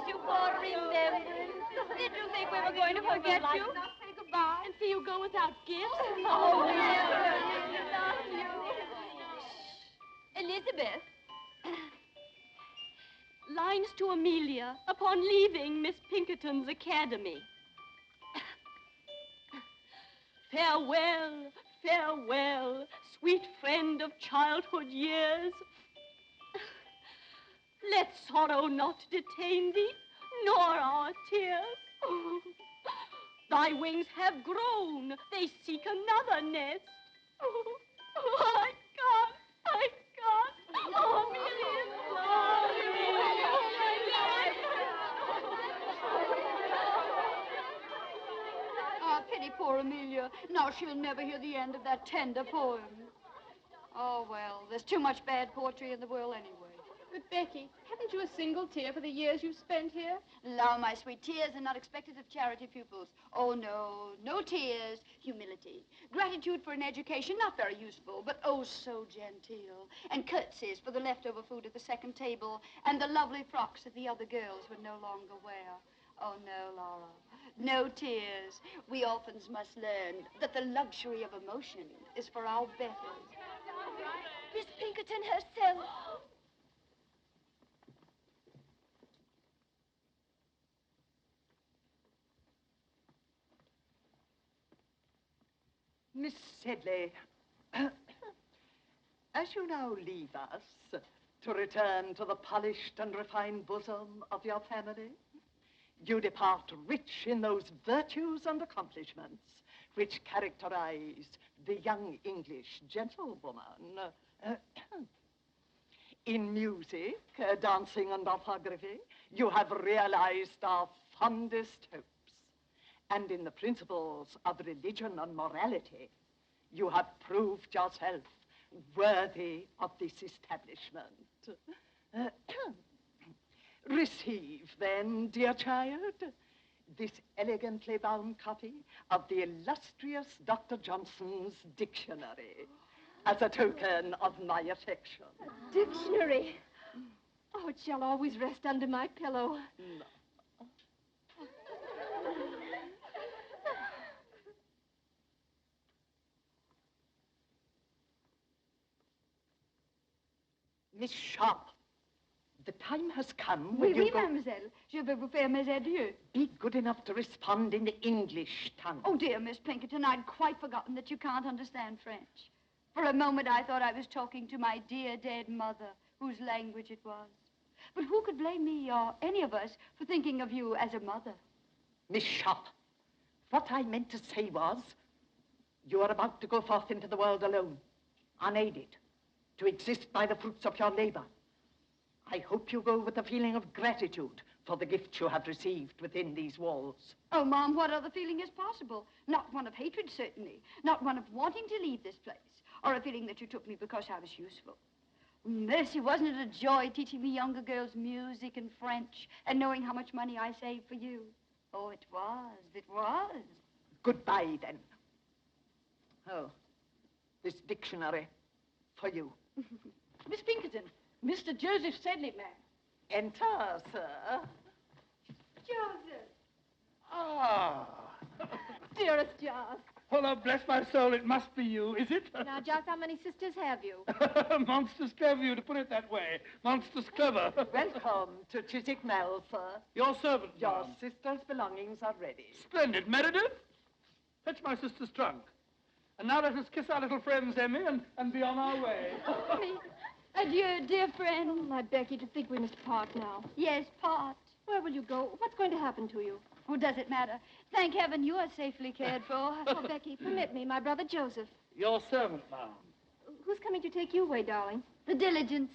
miss you for remembrance. Did you think we were going to forget you? Not say goodbye and see you go without gifts? Oh, William, not you. Elizabeth. Lines to Amelia upon leaving Miss Pinkerton's academy. Farewell, farewell, sweet friend of childhood years. Let sorrow not detain thee, nor our tears. Thy wings have grown, they seek another nest. I can't, I can't. Oh, Amelia, Ah, pity poor Amelia. Now she'll never hear the end of that tender poem. Oh, well, there's too much bad poetry in the world anyway. But, Becky, haven't you a single tear for the years you've spent here? Allow my sweet tears are not expected of charity pupils. Oh, no, no tears. Humility. Gratitude for an education not very useful, but oh, so genteel. And curtsies for the leftover food at the second table and the lovely frocks that the other girls would no longer wear. Oh, no, Laura. No tears. We orphans must learn that the luxury of emotion is for our betters. Miss Pinkerton herself. Miss Sedley, as you now leave us to return to the polished and refined bosom of your family, you depart rich in those virtues and accomplishments which characterize the young English gentlewoman. In music, dancing, and orthography, you have realized our fondest hopes. And in the principles of religion and morality, you have proved yourself worthy of this establishment. Receive, then, dear child, this elegantly bound copy of the illustrious Dr. Johnson's dictionary as a token of my affection. A dictionary? Oh, it shall always rest under my pillow. No. Miss Sharp, the time has come when Oui, mademoiselle. Je vais vous faire mes adieux. Be good enough to respond in the English tongue. Oh, dear Miss Pinkerton, I'd quite forgotten that you can't understand French. For a moment, I thought I was talking to my dear dead mother, whose language it was. But who could blame me or any of us for thinking of you as a mother? Miss Sharp, what I meant to say was, you are about to go forth into the world alone, unaided, to exist by the fruits of your labor. I hope you go with a feeling of gratitude for the gift you have received within these walls. Oh, Mom, what other feeling is possible? Not one of hatred, certainly. Not one of wanting to leave this place. Or a feeling that you took me because I was useful. Mercy, wasn't it a joy teaching me younger girls music and French and knowing how much money I saved for you? Oh, it was. It was. Goodbye, then. Oh, this dictionary for you. Miss Pinkerton, Mr. Joseph Sedley, ma'am. Enter, sir. Joseph. Ah. Dearest Joss. Well, bless my soul, it must be you, is it? Now, Joss, how many sisters have you? Monstrous clever of you to put it that way. Monstrous clever. Welcome to Chiswick Mall, sir. Your servant, Your ma'am. sister's belongings are ready. Splendid. Meredith, fetch my sister's trunk. And now let us kiss our little friends, Emmy, and be on our way. Me. Adieu, dear friend. Oh, my Becky, to think we must part now. Yes, part. Where will you go? What's going to happen to you? Oh, does it matter? Thank heaven you are safely cared for. Oh, Becky, permit me, my brother Joseph. Your servant, ma'am. Who's coming to take you away, darling? The diligence.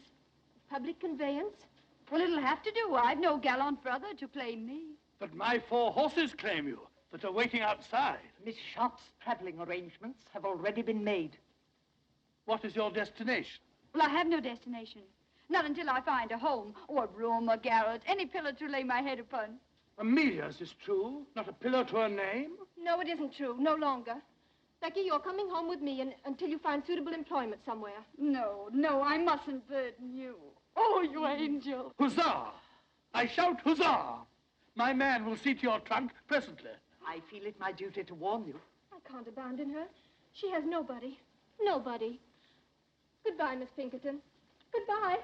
Public conveyance? Well, it'll have to do. I've no gallant brother to claim me. But my 4 horses claim you, that are waiting outside. Miss Sharp's traveling arrangements have already been made. What is your destination? Well, I have no destination. Not until I find a home, or a room, a garret, any pillar to lay my head upon. Amelia's is true, not a pillar to her name. No, it isn't true. No longer. Becky, you're coming home with me until you find suitable employment somewhere. No, I mustn't burden you. Oh, you angel. Huzzah! I shout huzzah. My man will see to your trunk presently. I feel it my duty to warn you. I can't abandon her. She has nobody. Nobody. Goodbye, Miss Pinkerton. Goodbye.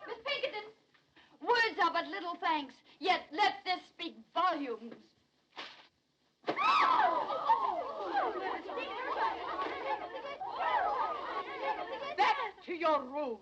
Miss Pinkerton, words are but little thanks, yet let this speak volumes. Back to your room.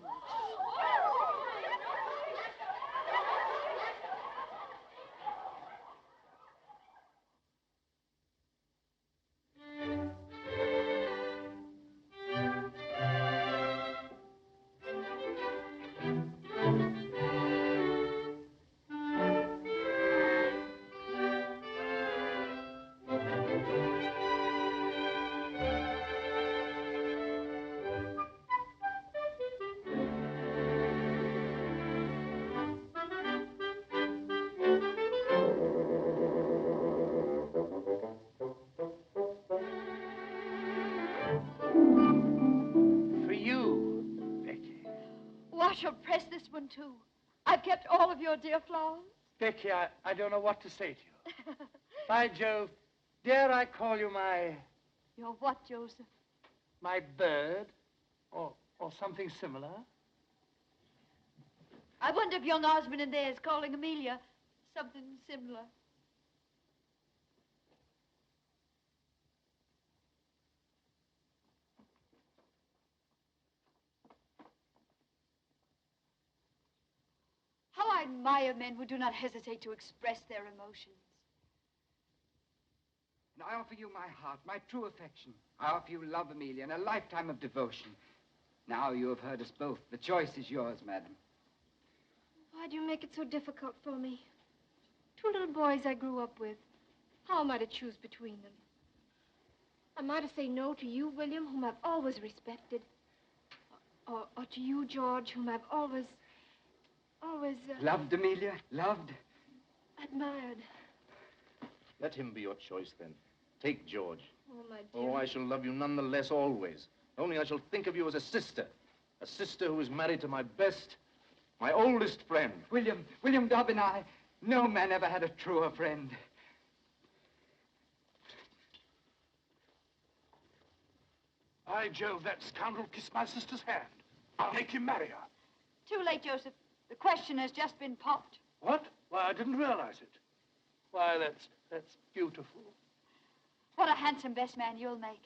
For you, Becky. Oh, I shall press this one, too. I've kept all of your dear flowers. Becky, I don't know what to say to you. By Jove, dare I call you my Your what, Joseph? bird? Or something similar? I wonder if young Osmond in there is calling Amelia something similar. How I admire men who do not hesitate to express their emotions. And I offer you my heart, my true affection. I offer you love, Amelia, and a lifetime of devotion. Now you have heard us both. The choice is yours, madam. Why do you make it so difficult for me? Two little boys I grew up with. How am I to choose between them? Am I to say no to you, William, whom I've always respected? Or to you, George, whom I've always... Loved, Amelia, loved. admired. Let him be your choice, then. Take George. Oh, my dear. Oh, I shall love you none the less always. Only I shall think of you as a sister who is married to my best, my oldest friend. William Dobbin, no man ever had a truer friend. By Jove, that scoundrel kissed my sister's hand. I'll make him marry her. Too late, Joseph. The question has just been popped. What? Why, I didn't realize it. Why, that's beautiful. What a handsome best man you'll make.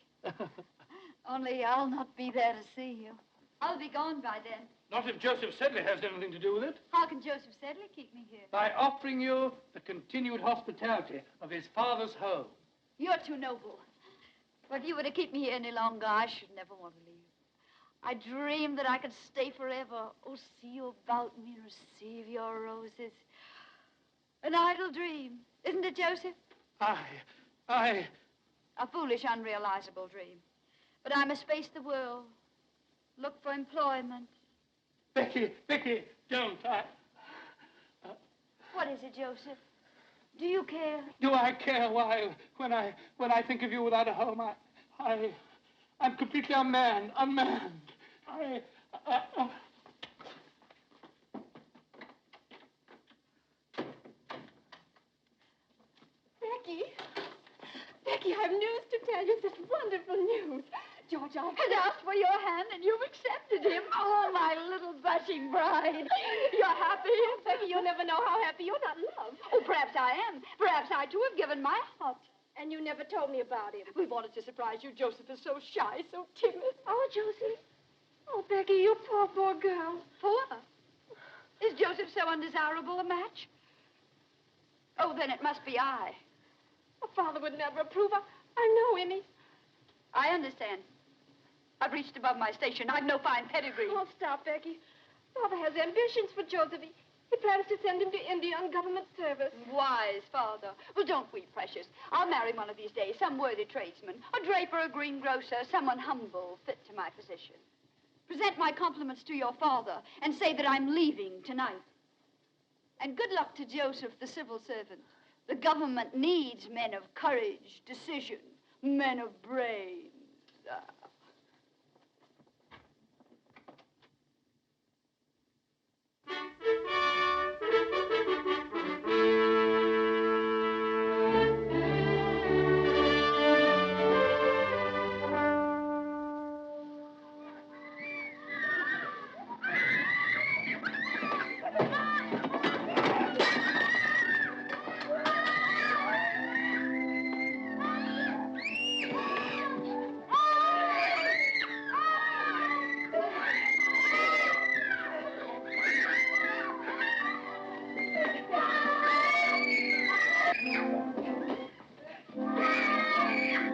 Only I'll not be there to see you. I'll be gone by then. Not if Joseph Sedley has anything to do with it. How can Joseph Sedley keep me here? By offering you the continued hospitality of his father's home. You're too noble. But if you were to keep me here any longer, I should never want to leave. I dreamed that I could stay forever. Oh, see you about me, receive your roses. An idle dream, isn't it, Joseph? I... A foolish, unrealizable dream. But I must face the world. Look for employment. Becky, don't. What is it, Joseph? Do you care? Do I care? Why, when I think of you without a home, I'm completely unmanned. Becky, I've news to tell you. Such wonderful news. George, Has asked for your hand and you've accepted him. Oh, my little blushing bride. You're happy? Becky, you'll never know how happy you're not loved. Oh, perhaps I am. Perhaps I, too, have given my heart. And you never told me about him. We wanted to surprise you. Joseph is so shy, so timid. Oh, Josie. Oh, Becky, you poor girl. Poor? Is Joseph so undesirable a match? Oh, then it must be I. Oh, Father would never approve. I know him. I understand. I've reached above my station. I've no fine pedigree. Oh, stop, Becky. Father has ambitions for Joseph. He plans to send him to India on government service. Wise father. Well, don't weep, precious. I'll marry one of these days, some worthy tradesman, a draper, a greengrocer, someone humble, fit to my position. Present my compliments to your father and say that I'm leaving tonight. And good luck to Joseph, the civil servant. The government needs men of courage, decision, men of brains.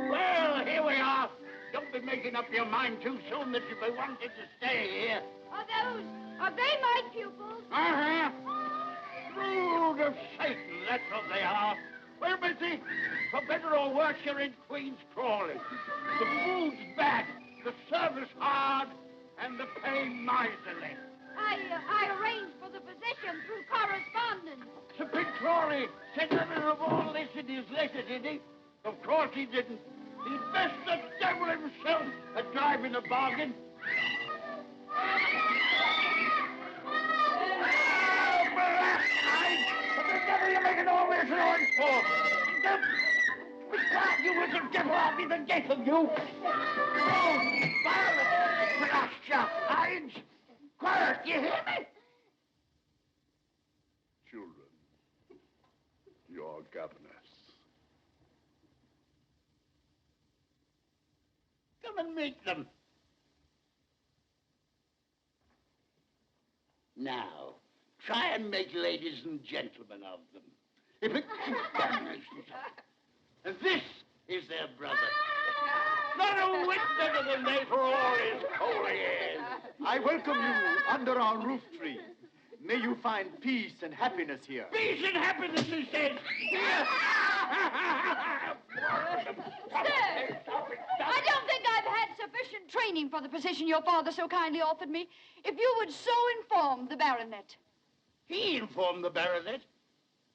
Well, here we are. Don't be making up your mind too soon that you'll be wanting to stay here. Are they my pupils? Uh-huh. Brood of Satan, that's what they are. Well, Missy, for better or worse, you're in Queen's Crawley. The food's bad, the service hard, and the pay miserly. I arranged for the position through correspondence. Sir Pig Crawley said nothing of all this in his letter, did he? Of course he didn't. He'd best the devil himself at driving a bargain. What the devil are you making all this noise for? Be quiet, you little devil! I'll be the death of you! Oh, blast your hides! Quiet, you hear me? Children, your governess. Come and meet them. Now, try and make ladies and gentlemen of them. If it... And this is their brother. Not a whit better than they for all his holy airs. I welcome you under our roof tree. May you find peace and happiness here. Peace and happiness, he says. Here. Sir, I don't think I've had sufficient training for the position your father so kindly offered me. If you would so inform the baronet. He informed the baronet.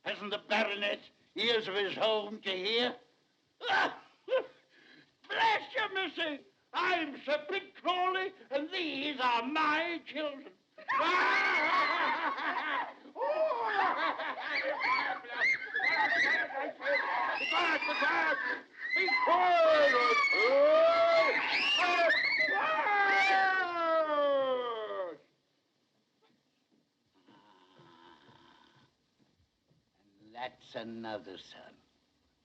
Hasn't the baronet ears of his own to hear? Bless you, Missy. I'm Sir Pig Crawley, and these are my children. Be quiet. Be quiet. And that's another son.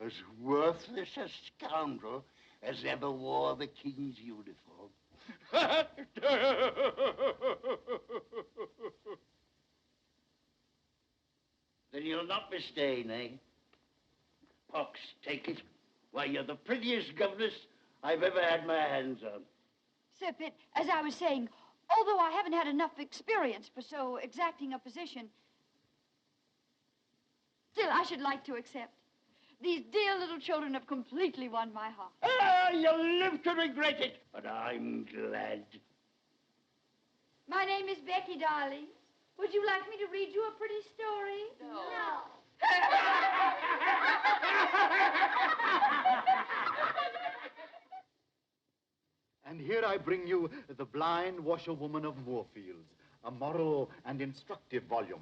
As worthless a scoundrel as ever wore the king's uniform. Then you'll not be staying, eh? Pox, take it. Why, you're the prettiest governess I've ever had my hands on. Sir Pitt, as I was saying, although I haven't had enough experience for so exacting a position, still I should like to accept. These dear little children have completely won my heart. Ah, you'll live to regret it, but I'm glad. My name is Becky, darling. Would you like me to read you a pretty story? No. And here I bring you The Blind Washerwoman of Moorfields, a moral and instructive volume.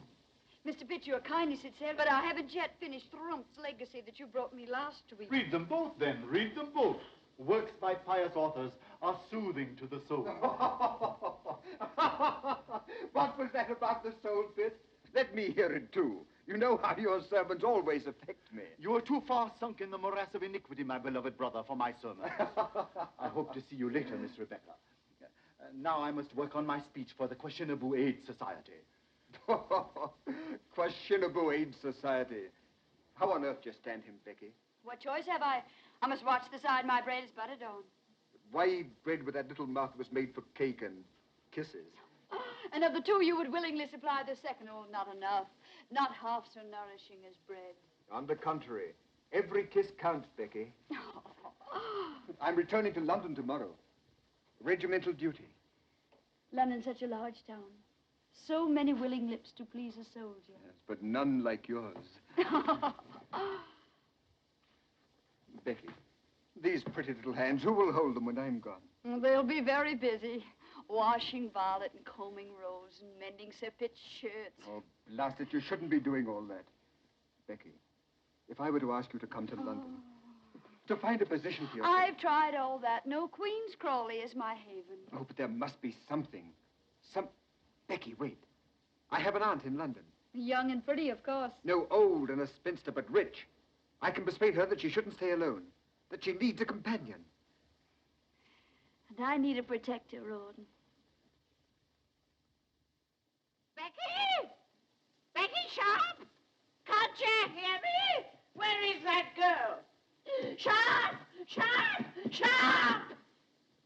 Mr. Pitt, your kindness, it said, but I haven't yet finished Thrump's legacy that you brought me last week. Read them both, then. Read them both. Works by pious authors are soothing to the soul. What was that about the soul, Pitt? Let me hear it, too. You know how your sermons always affect me. You are too far sunk in the morass of iniquity, my beloved brother, for my sermons. I hope to see you later, Miss Rebecca. Now I must work on my speech for the Questionable Aid Society. Questionable Aid Society. How on earth do you stand him, Becky? What choice have I? I must watch the side my bread is buttered on. Why eat bread with that little mouth that was made for cake and kisses? And of the two, you would willingly supply the second. Oh, not enough. Not half so nourishing as bread. On the contrary, every kiss counts, Becky. I'm returning to London tomorrow. Regimental duty. London's such a large town. So many willing lips to please a soldier. Yes, but none like yours. Becky, these pretty little hands, who will hold them when I'm gone? They'll be very busy. Washing Violet and combing Rose and mending Sir Pitt's shirts. Oh, blast it, you shouldn't be doing all that. Becky, if I were to ask you to come to London, to find a position for yourself... I've tried all that. No Queen's Crawley is my haven. Oh, but there must be something. Becky, wait. I have an aunt in London. Young and pretty, of course. No, old and a spinster, but rich. I can persuade her that she shouldn't stay alone, that she needs a companion. And I need a protector, Rawdon. Becky? Becky Sharp? Can't you hear me? Where is that girl? Sharp! Sharp! Sharp!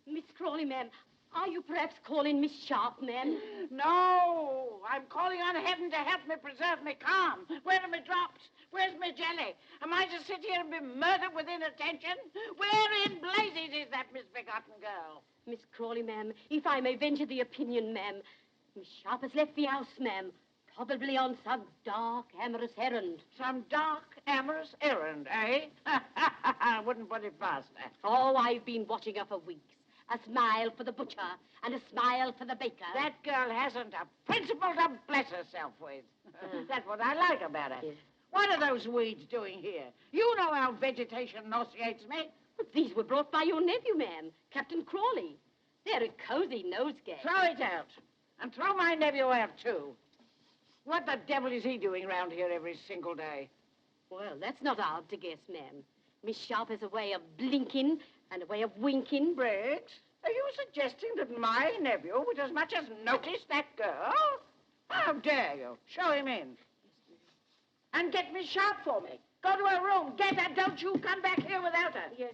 Miss Crawley, ma'am, are you perhaps calling Miss Sharp, ma'am? No, I'm calling on heaven to help me preserve me calm. Where are my drops? Where's my jelly? Am I to sit here and be murdered with inattention? Where in blazes is that misbegotten girl? Miss Crawley, ma'am, if I may venture the opinion, ma'am, Miss Sharp has left the house, ma'am, probably on some dark, amorous errand. Some dark, amorous errand, eh? I wouldn't put it past her. Oh, I've been watching her for weeks. A smile for the butcher and a smile for the baker. That girl hasn't a principle to bless herself with. That's what I like about her. Yes. What are those weeds doing here? You know how vegetation nauseates me. But these were brought by your nephew, ma'am, Captain Crawley. They're a cozy nosegay. Throw it out. And throw my nephew out, too. What the devil is he doing round here every single day? Well, that's not hard to guess, ma'am. Miss Sharp has a way of blinking and a way of winking. Briggs, are you suggesting that my nephew would as much as notice that girl? How dare you? Show him in. And get Miss Sharp for me. Go to her room. Get her. Don't you come back here without her. Yes,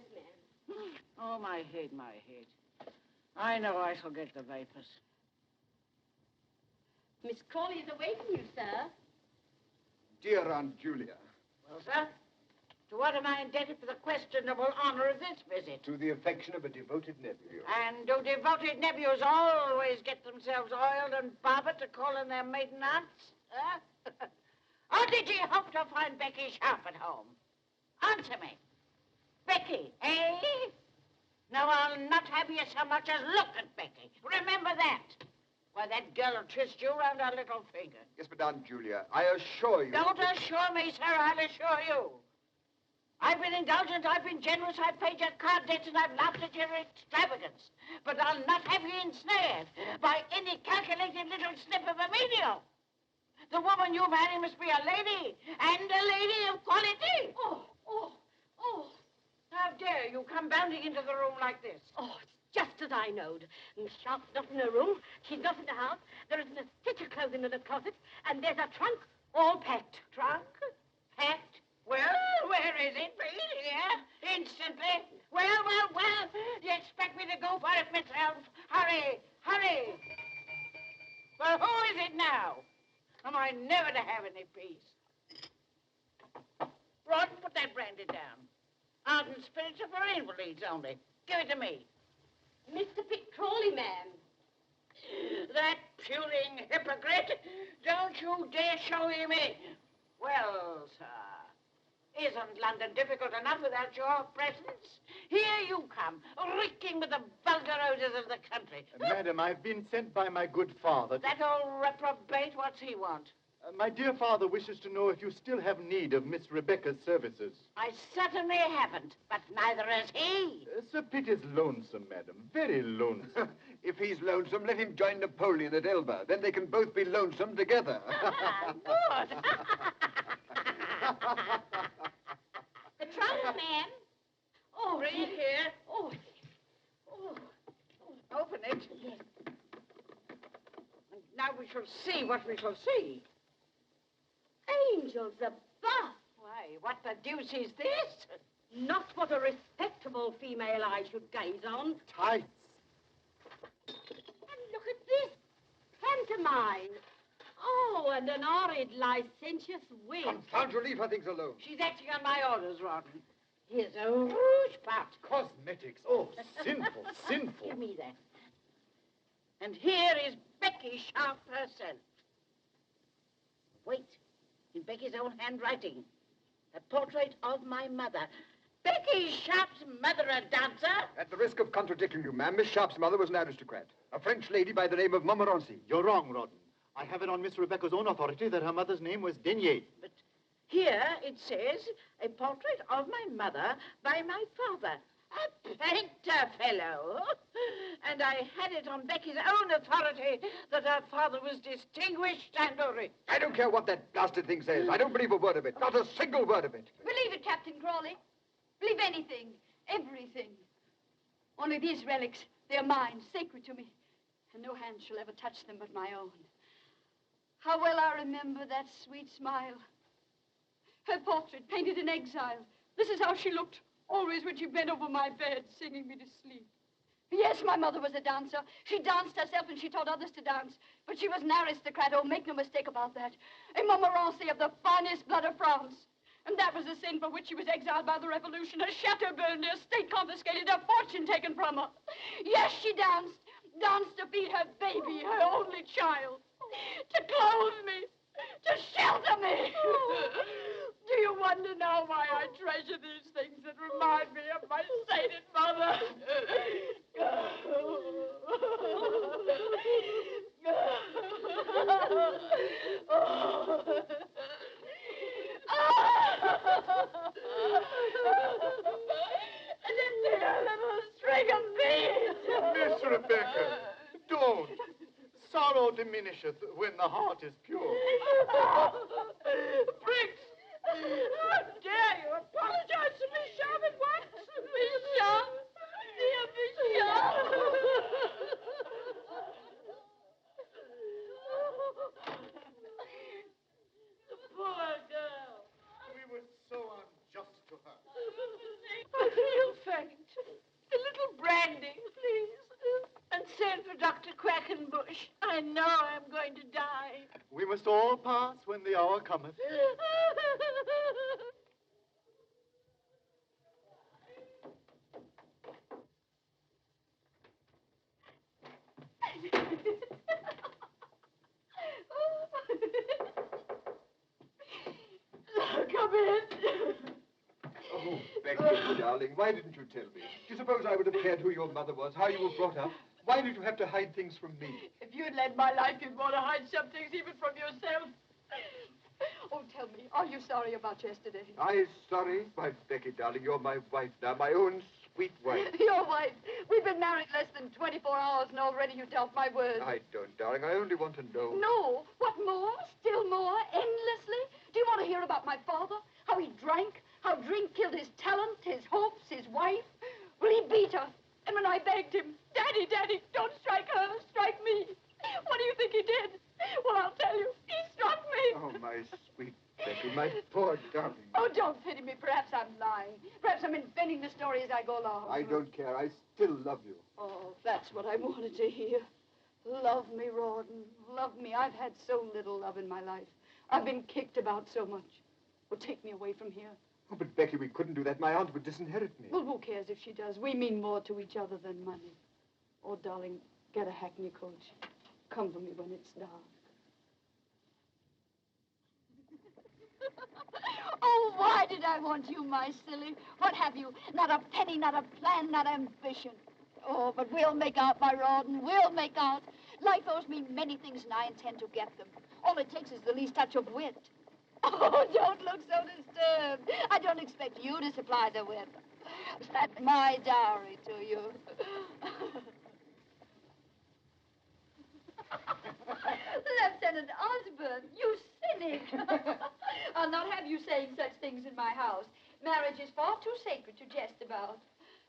ma'am. Oh, my head, my head. I know I shall get the vapors. Miss Crawley is awaiting you, sir. Dear Aunt Julia. Well, sir, to what am I indebted for the questionable honor of this visit? To the affection of a devoted nephew. And do devoted nephews always get themselves oiled and barbered to call in their maiden aunts? Huh? Or did you hope to find Becky Sharp at home? Answer me. Becky, eh? No, I'll not have you so much as look at Becky. Remember that. Why, that girl will twist you round her little finger. Yes, but Aunt Julia, I assure you... Don't assure me, sir. I'll assure you. I've been indulgent, I've been generous, I've paid your card debts, and I've laughed at your extravagance. But I'll not have you ensnared by any calculated little snip of a menial. The woman you've had must be a lady, and a lady of quality. Oh. How dare you come bounding into the room like this? Oh, it's just as I knowed. Miss Sharp's not in her room. She's not in the house. There isn't a stitch of clothing in the closet. And there's a trunk all packed. Trunk? Packed? Well, where is it? Please, here. Instantly. Well. You expect me to go for it myself? Hurry. Well, who is it now? Am I never to have any peace? Rawdon, put that brandy down. Ardent spirits are for invalids only. Give it to me. Mr. Pitt Crawley, ma'am. That puling hypocrite. Don't you dare show him in. Well, sir, isn't London difficult enough without your presence? Here you come, reeking with the vulgar odors of the country. Madam, I've been sent by my good father. That old reprobate, what's he want? My dear father wishes to know if you still have need of Miss Rebecca's services. I certainly haven't, but neither has he. Sir Pitt is lonesome, madam. Very lonesome. If he's lonesome, let him join Napoleon at Elba. Then they can both be lonesome together. Good. The trunk, ma'am. Oh, Bring it here. Oh. Open it. Yes. And now we shall see what we shall see. Angels above. Why, what the deuce is this? Not what a respectable female eye should gaze on. Tights. And look at this. Pantomime. Oh, and an horrid, licentious wig. Confound you, leave her things alone. She's acting on my orders, Rawdon. Here's a rouge pot. Cosmetics. Oh, sinful. Give me that. And here is Becky Sharp herself. Wait, in Becky's own handwriting. A portrait of my mother. Becky Sharp's mother a dancer? At the risk of contradicting you, ma'am, Miss Sharp's mother was an aristocrat. A French lady by the name of Montmorency. You're wrong, Rawdon. I have it on Miss Rebecca's own authority that her mother's name was Denier. But here it says, a portrait of my mother by my father. A painter fellow. And I had it on Becky's own authority that her father was distinguished and rich. I don't care what that blasted thing says. I don't believe a word of it. Not a single word of it. Believe it, Captain Crawley. Believe anything, everything. Only these relics, they're mine, sacred to me. And no hand shall ever touch them but my own. How well I remember that sweet smile. Her portrait, painted in exile. This is how she looked, always when she bent over my bed, singing me to sleep. Yes, my mother was a dancer. She danced herself and she taught others to dance. But she was an aristocrat, oh, make no mistake about that. A Montmorency of the finest blood of France. And that was the sin for which she was exiled by the revolution. Her chateau burned, her estate confiscated, her fortune taken from her. Yes, she danced. Danced to feed her baby, her only child. To clothe me. To shelter me. Do you wonder now why I treasure these things that remind me of my sainted mother? And a dear little string of beads. Miss Rebecca, don't. Sorrow diminisheth when the heart is pure. Briggs! How dare you apologize to Miss Sharp at once? Miss Sharp! Dear Miss Sharp! The poor girl. We were so unjust to her. I feel faint. A little brandy, please. And send for Dr. Quackenbush. I know I'm going to die. We must all pass when the hour cometh. Come in. Oh, Becky, darling, why didn't you tell me? Do you suppose I would have cared who your mother was, how you were brought up? Why did you have to hide things from me? If you'd led my life, you'd want to hide some things even from yourself. Oh, tell me, are you sorry about yesterday? I sorry? Why, Becky, darling, you're my wife now, my own sweet wife. Your wife. We've been married less than 24 hours, and already you doubt my word. I don't, darling. I only want to know. No. What more? Still more? Endlessly? Do you want to hear about my father? How he drank? How drink killed his talent, his hopes, his wife? Well, he beat her. And when I begged him, Daddy, Daddy, don't strike her, strike me. What do you think he did? Well, I'll tell you. He struck me. Oh, my sweet Becky, my poor darling. Oh, don't pity me. Perhaps I'm lying. Perhaps I'm inventing the story as I go along. I don't care. I still love you. Oh, that's what I wanted to hear. Love me, Rawdon. Love me. I've had so little love in my life. I've been kicked about so much. Well, take me away from here. Oh, but Becky, we couldn't do that. My aunt would disinherit me. Well, who cares if she does? We mean more to each other than money. Oh, darling, get a hackney coach. Come for me when it's dark. Oh, why did I want you, my silly? What have you? Not a penny, not a plan, not ambition. Oh, but we'll make out, my Rawdon. We'll make out. Life owes me many things, and I intend to get them. All it takes is the least touch of wit. Oh, don't look so disturbed. I don't expect you to supply the wit. That's my dowry to you. Lieutenant Osborne, you cynic. I'll not have you saying such things in my house. Marriage is far too sacred to jest about.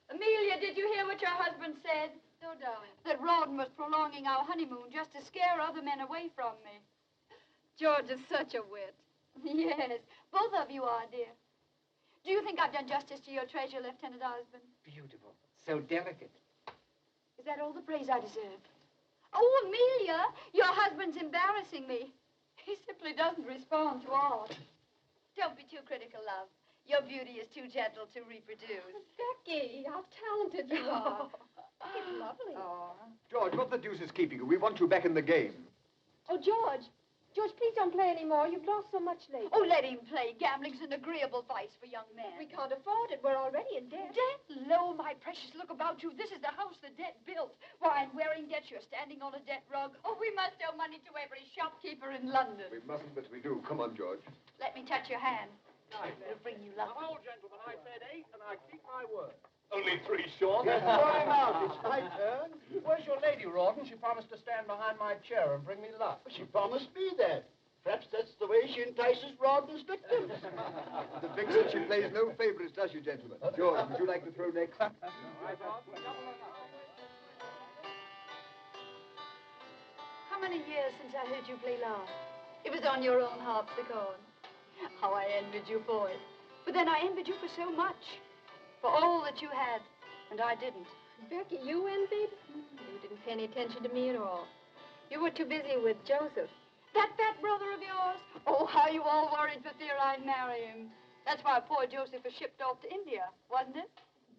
Amelia, did you hear what your husband said? No, darling. That Rawdon was prolonging our honeymoon just to scare other men away from me. George is such a wit. Yes, both of you are, dear. Do you think I've done justice to your treasure, Lieutenant Osborne? Beautiful. So delicate. Is that all the praise I deserve? Oh, Amelia, your husband's embarrassing me. He simply doesn't respond to art. Don't be too critical, love. Your beauty is too gentle to reproduce. Becky, how talented you are. It's lovely. Oh. George, what the deuce is keeping you? We want you back in the game. Oh, George. George, please don't play anymore. You've lost so much lately. Oh, let him play. Gambling's an agreeable vice for young men. We can't afford it. We're already in debt. Debt? Lo, my precious, look about you. This is the house the debt built. Why, and wearing debt, you're standing on a debt rug. Oh, we must owe money to every shopkeeper in London. We mustn't, but we do. Come on, George. Let me touch your hand. It'll bring you luck. Now, gentlemen, I said 8, and I keep my word. Only 3 short. Yes, going out. It's my turn. Where's your lady, Rawdon? She promised to stand behind my chair and bring me luck. She promised me that. Perhaps that's the way she entices Rawdon's victims. The vixen, she plays no favorites, does she, gentlemen? George, would you like to throw next? How many years since I heard you play last? It was on your own harpsichord. How I envied you for it. But then I envied you for so much. For all that you had, and I didn't. Becky, you envied? You didn't pay any attention to me at all. You were too busy with Joseph. That fat brother of yours? Oh, how you all worried for fear I'd marry him. That's why poor Joseph was shipped off to India, wasn't it?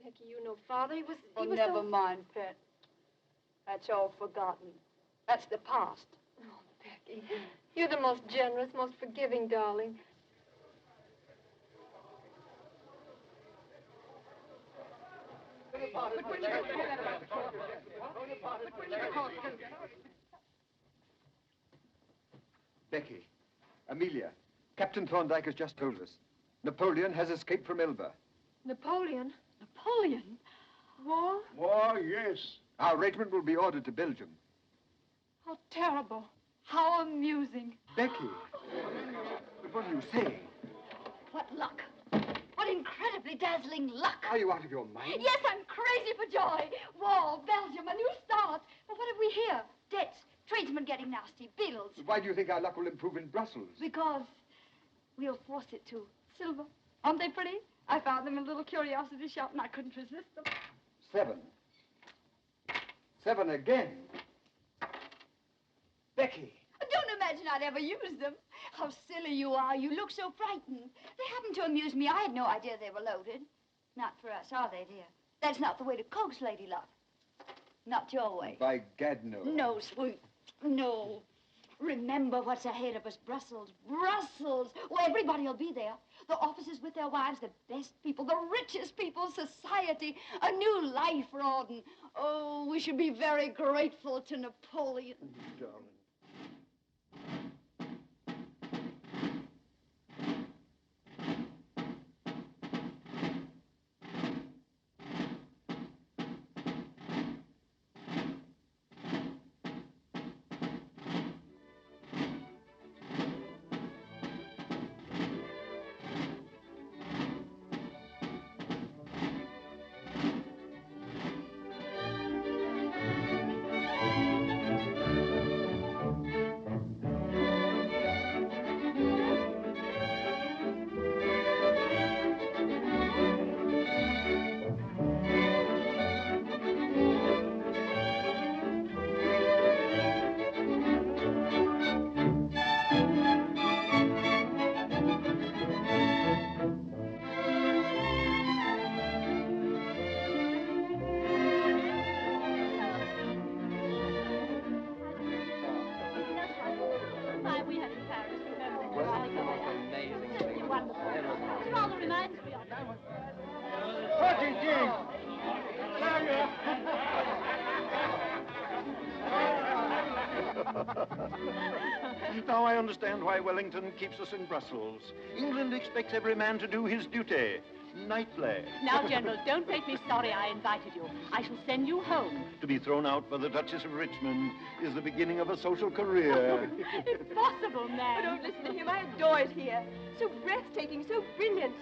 Becky, you know Father. He was Never mind, pet. That's all forgotten. That's the past. Oh, Becky, you're the most generous, most forgiving darling. Becky, Amelia, Captain Thorndyke has just told us. Napoleon has escaped from Elba. Napoleon? Napoleon? War? War, yes. Our regiment will be ordered to Belgium. How terrible. How amusing. Becky, what are you saying? What luck. What incredibly dazzling luck. Are you out of your mind? Yes, I'm crazy for joy. War, Belgium, a new start. But what have we here? Debts, tradesmen getting nasty, bills. Why do you think our luck will improve in Brussels? Because we'll force it to. Silver. Aren't they pretty? I found them in a little curiosity shop and I couldn't resist them. 7. 7 again. Becky. Don't imagine I'd ever use them. How silly you are. You look so frightened. They happened to amuse me. I had no idea they were loaded. Not for us, are they, dear? That's not the way to coax lady love. Not your way. By gad, no. No, sweet. No. Remember what's ahead of us. Brussels. Brussels. Oh, everybody will be there. The officers with their wives, the best people, the richest people, society. A new life, Rawdon. Oh, we should be very grateful to Napoleon. Darling. We had in Paris, remember? Amazing. Wonderful. It rather reminds me of that. Pretty Jim! Now I understand why Wellington keeps us in Brussels. England expects every man to do his duty. Nightly. Now, General, don't make me sorry I invited you. I shall send you home. To be thrown out by the Duchess of Richmond is the beginning of a social career. Impossible, man. But don't listen to him. I adore it here. So breathtaking, so brilliant.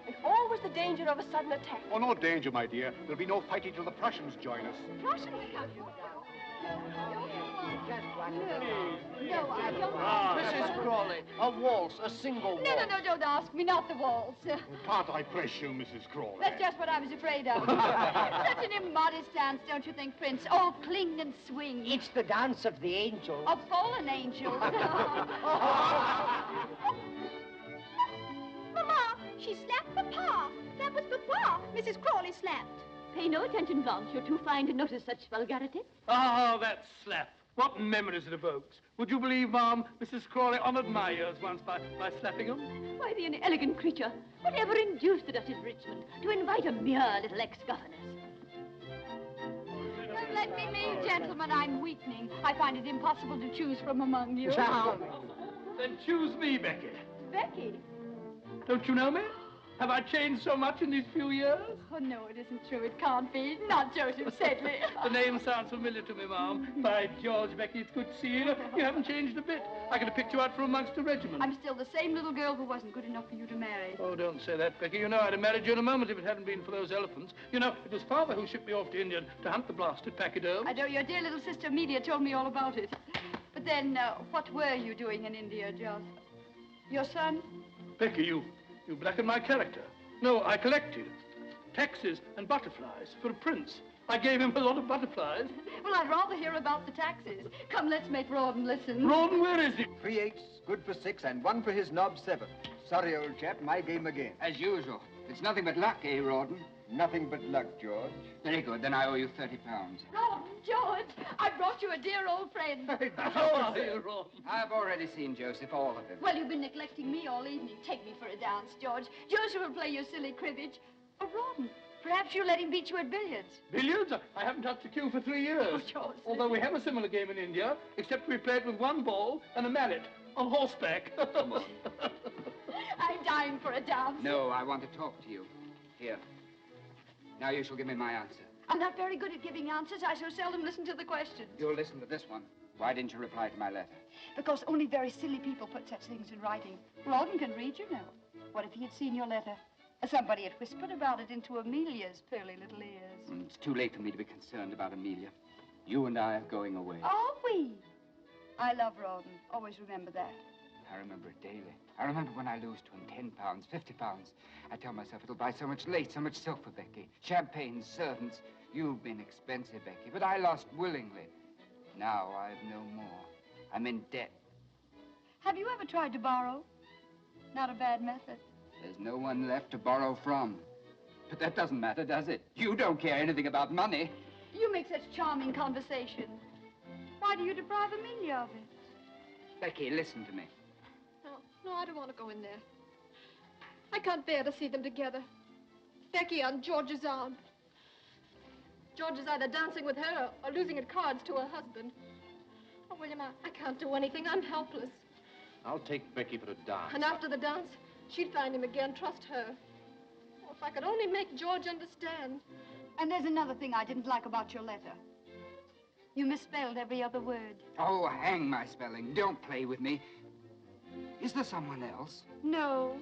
And always the danger of a sudden attack. Oh, no danger, my dear. There'll be no fighting till the Prussians join us. Prussians? No, I don't. Mrs. Crawley, a waltz, a single waltz. No, don't ask me. Not the waltz. Can't I press you, Mrs. Crawley? That's just what I was afraid of. Such an immodest dance, don't you think, Prince? Oh, cling and swing. It's the dance of the angels. Of fallen angels. Mama, she slapped Papa. That was Papa Mrs. Crawley slapped. Pay no attention, Blanche. You're too fine to notice such vulgarity. Ah, that slap. What memories it evokes. Would you believe, Ma'am, Mrs. Crawley honored my ears once by slapping them? Why, the inelegant creature. Whatever induced the Duchess of Richmond to invite a mere little ex-governess? Let me leave, gentlemen. I'm weakening. I find it impossible to choose from among you. Then choose me, Becky. Becky? Don't you know me? Have I changed so much in these few years? Oh, no, it isn't true. It can't be. Not Joseph Sedley. The name sounds familiar to me, Ma'am. By George, Becky, it's good to see you. You haven't changed a bit. I could have picked you out from amongst the regiment. I'm still the same little girl who wasn't good enough for you to marry. Oh, don't say that, Becky. You know I'd have married you in a moment if it hadn't been for those elephants. You know, it was Father who shipped me off to India to hunt the blasted pachyderms. I know your dear little sister Amelia told me all about it. But then, what were you doing in India, Jos? Your son? Becky, you blackened my character. No, I collected taxes and butterflies for a prince. I gave him a lot of butterflies. Well, I'd rather hear about the taxes. Come, let's make Rawdon listen. Rawdon, where is he? 3 8s, good for 6, and 1 for his knob 7. Sorry, old chap, my game again. As usual. It's nothing but luck, eh, Rawdon? Nothing but luck, George. Very good. Then I owe you £30. Rawdon, George, I brought you a dear old friend. How are you, Rawdon? I've already seen Joseph, all of him. Well, you've been neglecting me all evening. Take me for a dance, George. Joseph will play your silly cribbage. Oh, Rawdon, perhaps you'll let him beat you at billiards. Billiards? I haven't touched a cue for 3 years. Oh, George. Although we have a similar game in India, except we play it with 1 ball and a mallet on horseback. Come on. I'm dying for a dance. No, I want to talk to you. Here. Now you shall give me my answer. I'm not very good at giving answers. I so seldom listen to the questions. You'll listen to this one. Why didn't you reply to my letter? Because only very silly people put such things in writing. Rawdon can read, you know. What if he had seen your letter? Somebody had whispered about it into Amelia's pearly little ears. It's too late for me to be concerned about Amelia. You and I are going away. Are we? I love Rawdon. Always remember that. I remember it daily. I remember when I lose to him 10 pounds, 50 pounds. I tell myself it'll buy so much lace, so much silk for Becky. Champagne, servants. You've been expensive, Becky, but I lost willingly. Now I've no more. I'm in debt. Have you ever tried to borrow? Not a bad method. There's no one left to borrow from. But that doesn't matter, does it? You don't care anything about money. You make such charming conversation. Why do you deprive Amelia of it? Becky, listen to me. No, I don't want to go in there. I can't bear to see them together. Becky on George's arm. George is either dancing with her or losing at cards to her husband. Oh, William, I can't do anything. I'm helpless. I'll take Becky for a dance. And after the dance, she'd find him again. Trust her. Oh, if I could only make George understand. And there's another thing I didn't like about your letter. You misspelled every other word. Oh, hang my spelling. Don't play with me. Is there someone else? No.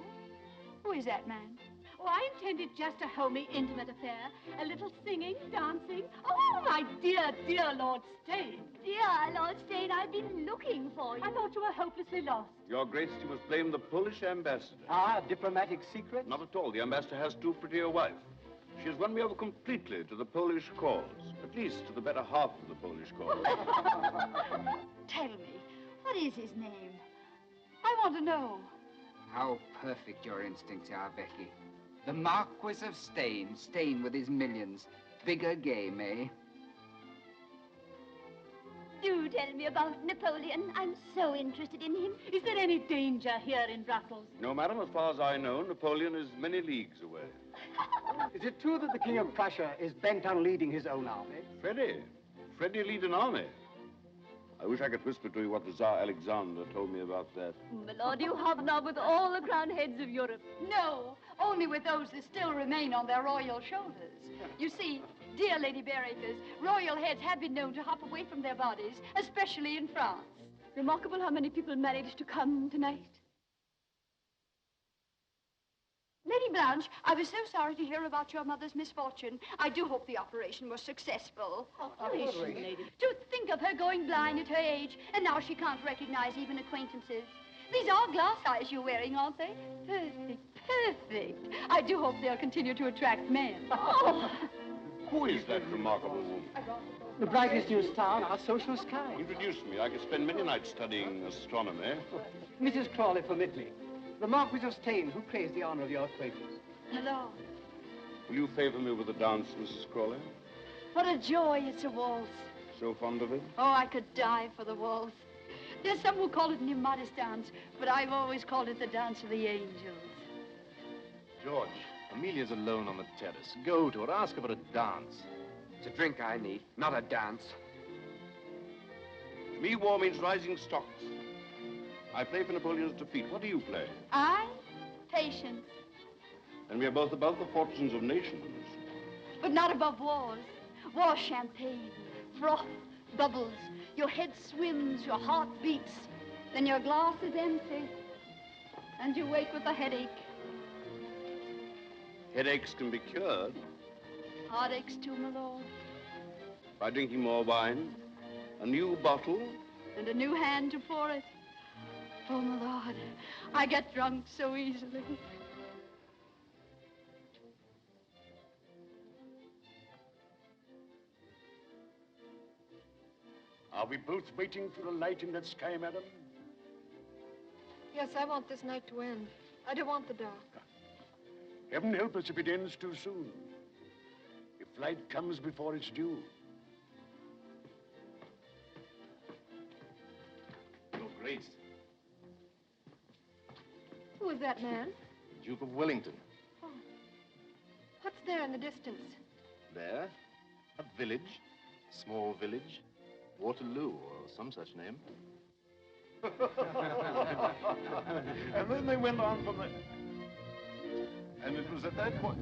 Who is that man? Oh, I intended just a homey, intimate affair. A little singing, dancing. Oh, my dear, dear Lord Stane. Dear Lord Stane, I've been looking for you. I thought you were hopelessly lost. Your Grace, you must blame the Polish ambassador. Ah, diplomatic secret? Not at all. The ambassador has too pretty a wife. She has won me over completely to the Polish cause. At least to the better half of the Polish cause. Tell me, what is his name? I want to know. How perfect your instincts are, Becky. The Marquis of Stane. Stane with his millions. Bigger game, eh? Do tell me about Napoleon. I'm so interested in him. Is there any danger here in Brussels? No, madam, as far as I know, Napoleon is many leagues away. Is it true that the King of Prussia is bent on leading his own army? Freddie lead an army. I wish I could whisper to you what the Tsar Alexander told me about that. My lord, you hobnob with all the crowned heads of Europe. No, only with those that still remain on their royal shoulders. You see, dear Lady Bearacres, royal heads have been known to hop away from their bodies, especially in France. Remarkable how many people managed to come tonight. Lady Blanche, I was so sorry to hear about your mother's misfortune. I do hope the operation was successful. Operation, lady. To think of her going blind at her age, and now she can't recognize even acquaintances. These are glass eyes you're wearing, aren't they? Perfect, perfect. I do hope they'll continue to attract men. Oh. Who is that remarkable woman? The brightest new star in our social sky. Introduce me. I could spend many nights studying astronomy. Mrs. Crawley, permit me. The Marquis of Stane, who craves the honor of your acquaintance. My lord. Will you favor me with a dance, Mrs. Crawley? What a joy it's a waltz. So fond of it? Oh, I could die for the waltz. There's some who call it an immodest dance, but I've always called it the dance of the angels. George, Amelia's alone on the terrace. Go to her, ask her for a dance. It's a drink I need, not a dance. To me, war means rising stocks. I play for Napoleon's defeat. What do you play? I? Patience. And we are both above the fortunes of nations. But not above wars. War champagne, froth, bubbles. Your head swims, your heart beats. Then your glass is empty. And you wake with a headache. Headaches can be cured. Heartaches too, my lord. By drinking more wine, a new bottle. And a new hand to pour it. Oh, my lord, I get drunk so easily. Are we both waiting for a light in that sky, madam? Yes, I want this night to end. I don't want the dark. Heaven help us if it ends too soon. If light comes before it's due. Your Grace, Who is that man? Duke of Wellington. Oh. What's there in the distance? There, a village, small village, Waterloo, or some such name. And then they went on from there. And it was at that point...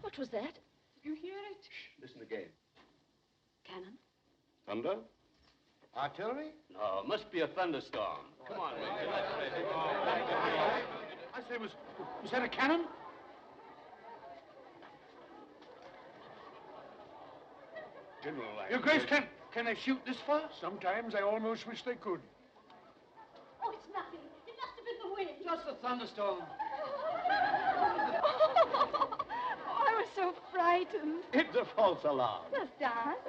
What was that? You hear it? Listen again. Cannon? Thunder? Artillery? No, must be a thunderstorm. Come on, Major. I say, was that a cannon? General, Your Grace, can they shoot this far? Sometimes I almost wish they could. Oh, it's nothing. It must have been the wind. Just a thunderstorm. Oh, I was so frightened. It's a false alarm. Just dance.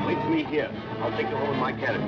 Wait for me here. I'll take you home in my carriage.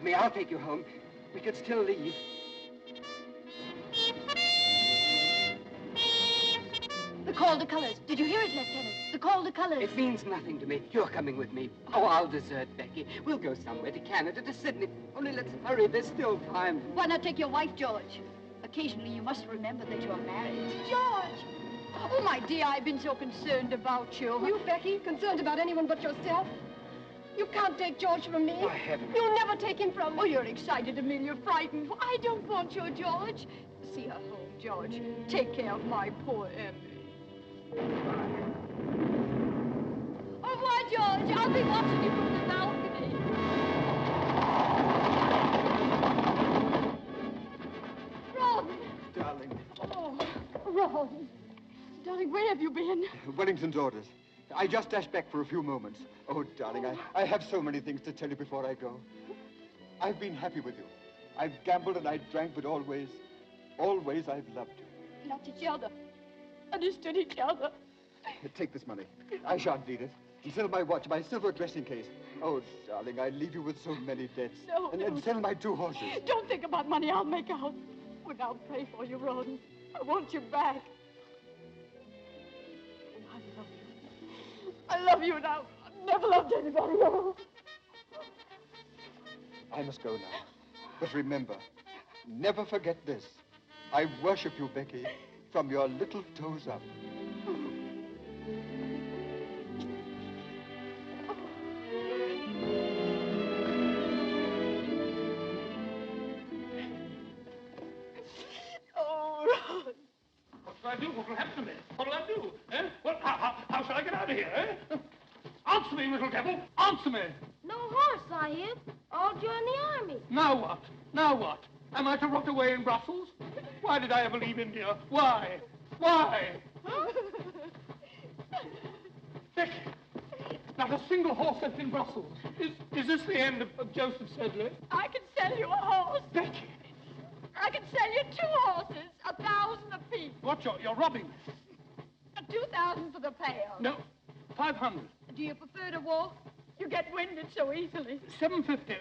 me. I'll take you home. We could still leave. The call to colors. Did you hear it, Lieutenant? The call to colors. It means nothing to me. You're coming with me. Oh, I'll desert Becky. We'll go somewhere, to Canada, to Sydney. Only let's hurry. There's still time. Why not take your wife, George? Occasionally, you must remember that you're married. George! Oh, my dear, I've been so concerned about you. You, Becky, concerned about anyone but yourself? You can't take George from me. I haven't. You'll never take him from me. Oh, you're excited, Amelia, frightened. I don't want you, George. See her home, George. Take care of my poor Emmy. Au revoir, George. I'll be watching you from the balcony. Ron! Darling. Oh, Ron. Darling, where have you been? Wellington's orders. I just dashed back for a few moments. Oh, darling, I have so many things to tell you before I go. I've been happy with you. I've gambled and I drank, but always I've loved you. Loved each other. Understood each other. Take this money. I shan't need it. And sell my watch, my silver dressing case. Oh, darling, I leave you with so many debts. No, and sell my 2 horses. Don't think about money. I'll make out. But I'll pray for you, Ron. I want you back. I love you now. I've never loved anybody else. I must go now. But remember, never forget this. I worship you, Becky, from your little toes up. Oh, Ron. What shall I do? What will happen to me? What will I do? Eh? Well, how shall I get out of here, eh? Answer me, little devil. Answer me. No horse, Sahib. I'll join the army. Now what? Now what? Am I to rot away in Brussels? Why did I ever leave India? Why? Why? Becky, not a single horse left in Brussels. Is this the end of Joseph Sedley? I can sell you a horse. Becky! I can sell you 2 horses, 1,000 apiece. What, you're robbing me? 2,000 for the pair. No, 500. Do you prefer to walk? You get winded so easily. 750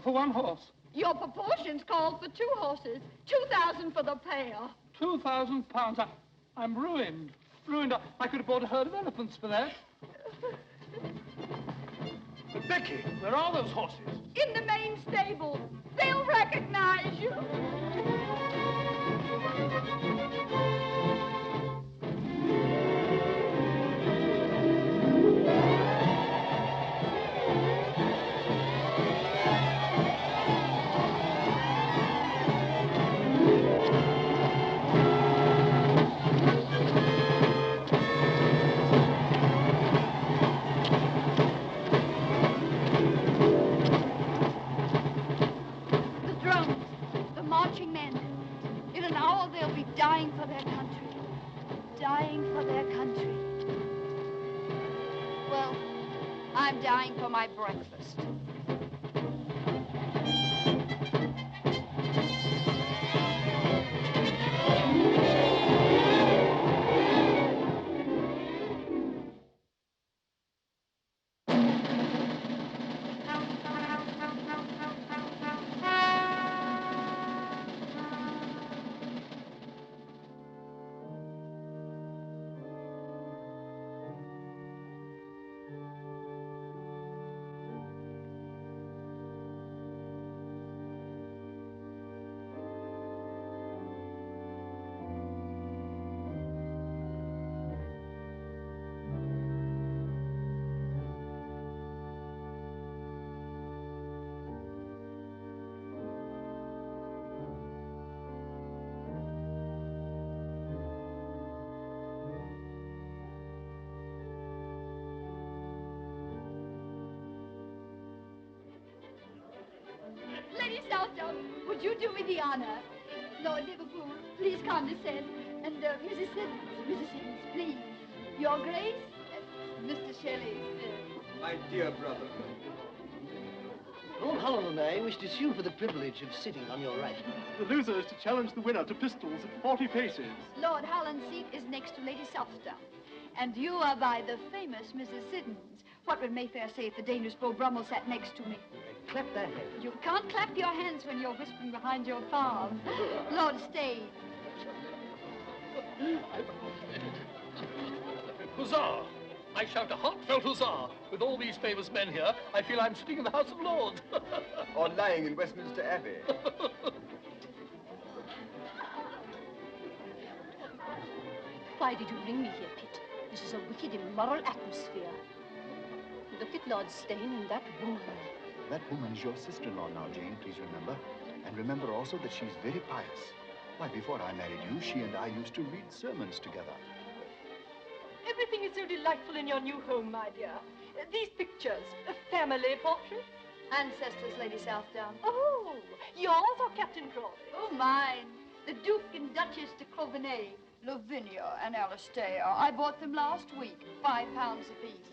for 1 horse. Your proportions call for 2 horses. 2,000 for the pair. 2,000 pounds. I'm ruined. Ruined. I could have bought a herd of elephants for that. But Becky, where are those horses? In the main stable. They'll recognize you. Marching men. In an hour, they'll be dying for their country. Dying for their country. Well, I'm dying for my breakfast. Lady Southdown, would you do me the honor? Lord Liverpool, please condescend. And Mrs. Siddons, please. Your Grace, Mr. Shelley. My dear brother. Lord Holland and I wish to sue for the privilege of sitting on your right. The loser is to challenge the winner to pistols at 40 paces. Lord Holland's seat is next to Lady Southdown. And you are by the famous Mrs. Siddons. What would Mayfair say if the dangerous Beau Brummel sat next to me? clap their hands. You can't clap your hands when you're whispering behind your palm. Lord Stane. Huzzah! I shout a heartfelt huzzah. With all these famous men here, I feel I'm sitting in the House of Lords. Or lying in Westminster Abbey. Why did you bring me here, Pitt? This is a wicked, immoral atmosphere. Look at Lord Stane and that woman. That woman is your sister-in-law now, Jane, please remember. And remember also that she's very pious. Why, before I married you, she and I used to read sermons together. Everything is so delightful in your new home, my dear. These pictures, family portraits. Ancestors, Lady Southdown. Oh, yours or Captain Crawley? Oh, mine. The Duke and Duchess de Coveney, Lavinia and Alistair. I bought them last week, £5 apiece.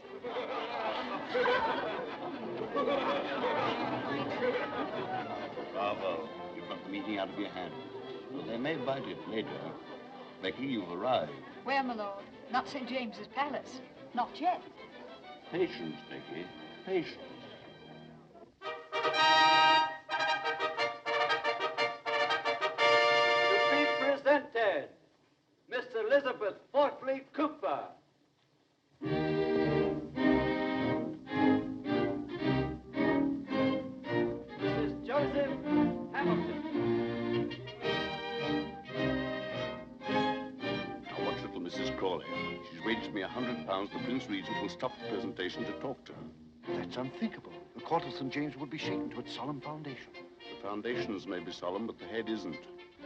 Bravo. You've got the meeting out of your hand. Well, they may bite it later. Becky, you've arrived. Where, my lord? Not St. James's Palace. Not yet. Patience, Becky. Patience. To be presented, Miss Elizabeth Portley Cooper. Mrs. Joseph Hamilton. Now, watch little Mrs. Crawley. She's waged me £100. The Prince Regent will stop the presentation to talk to her. That's unthinkable. The court of St. James would be shaken to its solemn foundation. The foundations may be solemn, but the head isn't.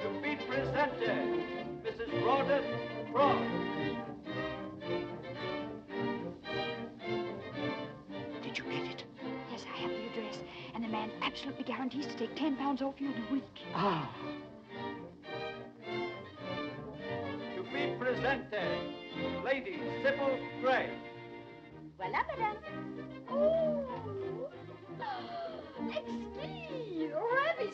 To be presented, Mrs. Rawdon Frost. Did you get it? Yes, I have the address. And the man absolutely guarantees to take £10 off you in a week. Ah. To be presented, Lady Sybil Gray. Voilà, madame. Oh! Exquis! Ravissant!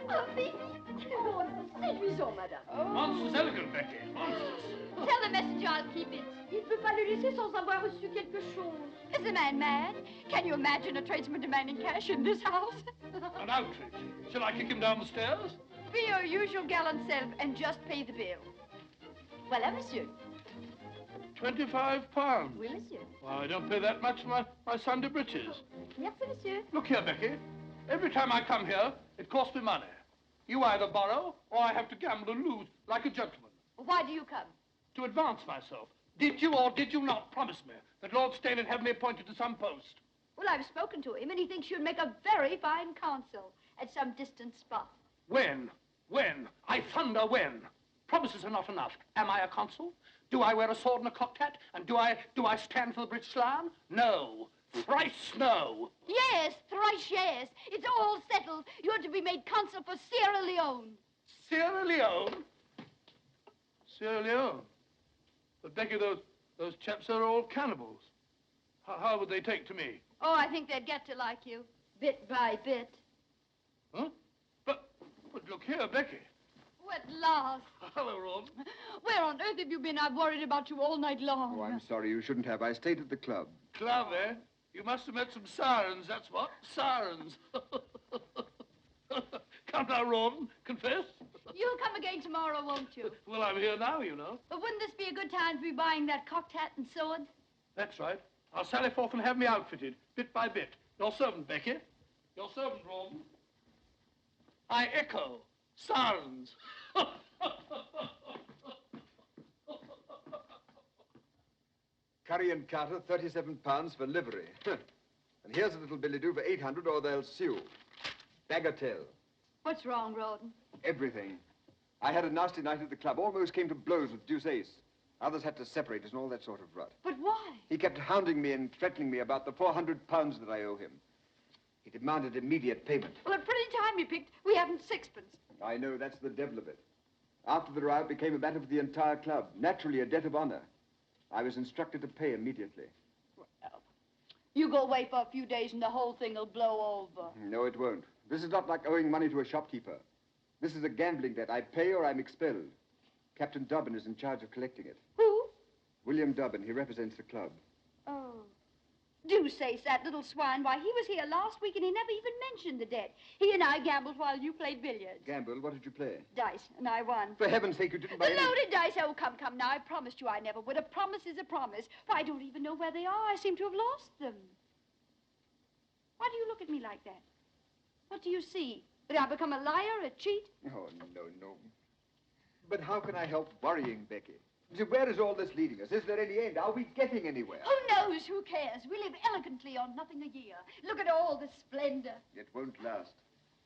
Oh, séduisant, madame. Monstrous elegant, Becky. Monstrous. Tell the messenger I'll keep it. Il ne peut pas le laisser sans avoir reçu quelque chose. Is the man mad? Can you imagine a tradesman demanding cash in this house? An outrage. Shall I kick him down the stairs? Be your usual gallant self and just pay the bill. Voilà, monsieur. £25. Oui, monsieur. Well, I don't pay that much for my Sunday breeches. Merci, monsieur. Look here, Becky. Every time I come here, it costs me money. You either borrow, or I have to gamble and lose, like a gentleman. Why do you come? To advance myself. Did you or did you not promise me that Lord Stane would have me appointed to some post? Well, I've spoken to him, and he thinks you'd make a very fine consul at some distant spot. When? When? I thunder when? Promises are not enough. Am I a consul? Do I wear a sword and a cocked hat? And do I stand for the British Lion? No. Thrice no. Yes, thrice yes. It's all settled. You're to be made consul for Sierra Leone. Sierra Leone? Sierra Leone? But Becky, those chaps are all cannibals. How would they take to me? Oh, I think they'd get to like you, bit by bit. Huh? But look here, Becky. Oh, at last. Hello, Ron. Where on earth have you been? I've worried about you all night long. Oh, I'm sorry. You shouldn't have. I stayed at the club. Club, eh? You must have met some sirens, that's what. Sirens. Come now, Ron. Confess. You'll come again tomorrow, won't you? Well, I'm here now, you know. But wouldn't this be a good time to be buying that cocked hat and sword? That's right. I'll sally forth and have me outfitted, bit by bit. Your servant, Becky. Your servant, Ron. I echo. Sirens. Curry and Carter, £37 for livery. And here's a little billet-doux for 800 or they'll sue. Bagatelle. What's wrong, Rawdon? Everything. I had a nasty night at the club. Almost came to blows with Deuce Ace. Others had to separate us and all that sort of rot. But why? He kept hounding me and threatening me about the £400 that I owe him. He demanded immediate payment. Well, a pretty time you picked. We haven't sixpence. I know, that's the devil of it. After the row, it became a matter for the entire club. Naturally, a debt of honor. I was instructed to pay immediately. Well, you go away for a few days and the whole thing will blow over. No, it won't. This is not like owing money to a shopkeeper. This is a gambling debt. I pay or I'm expelled. Captain Dobbin is in charge of collecting it. Who? William Dobbin. He represents the club. Oh. Deuceace, that little swine. Why, he was here last week and he never even mentioned the debt. He and I gambled while you played billiards. Gamble? What did you play? Dice, and I won. For heaven's sake, you didn't buy The any... loaded dice. Oh, come now. I promised you I never would. A promise is a promise. Why, I don't even know where they are. I seem to have lost them. Why do you look at me like that? What do you see? That I've become a liar, a cheat? Oh, no. But how can I help worrying, Becky? Where is all this leading us? Is there any end? Are we getting anywhere? Who knows? Who cares? We live elegantly on nothing a year. Look at all the splendor. It won't last.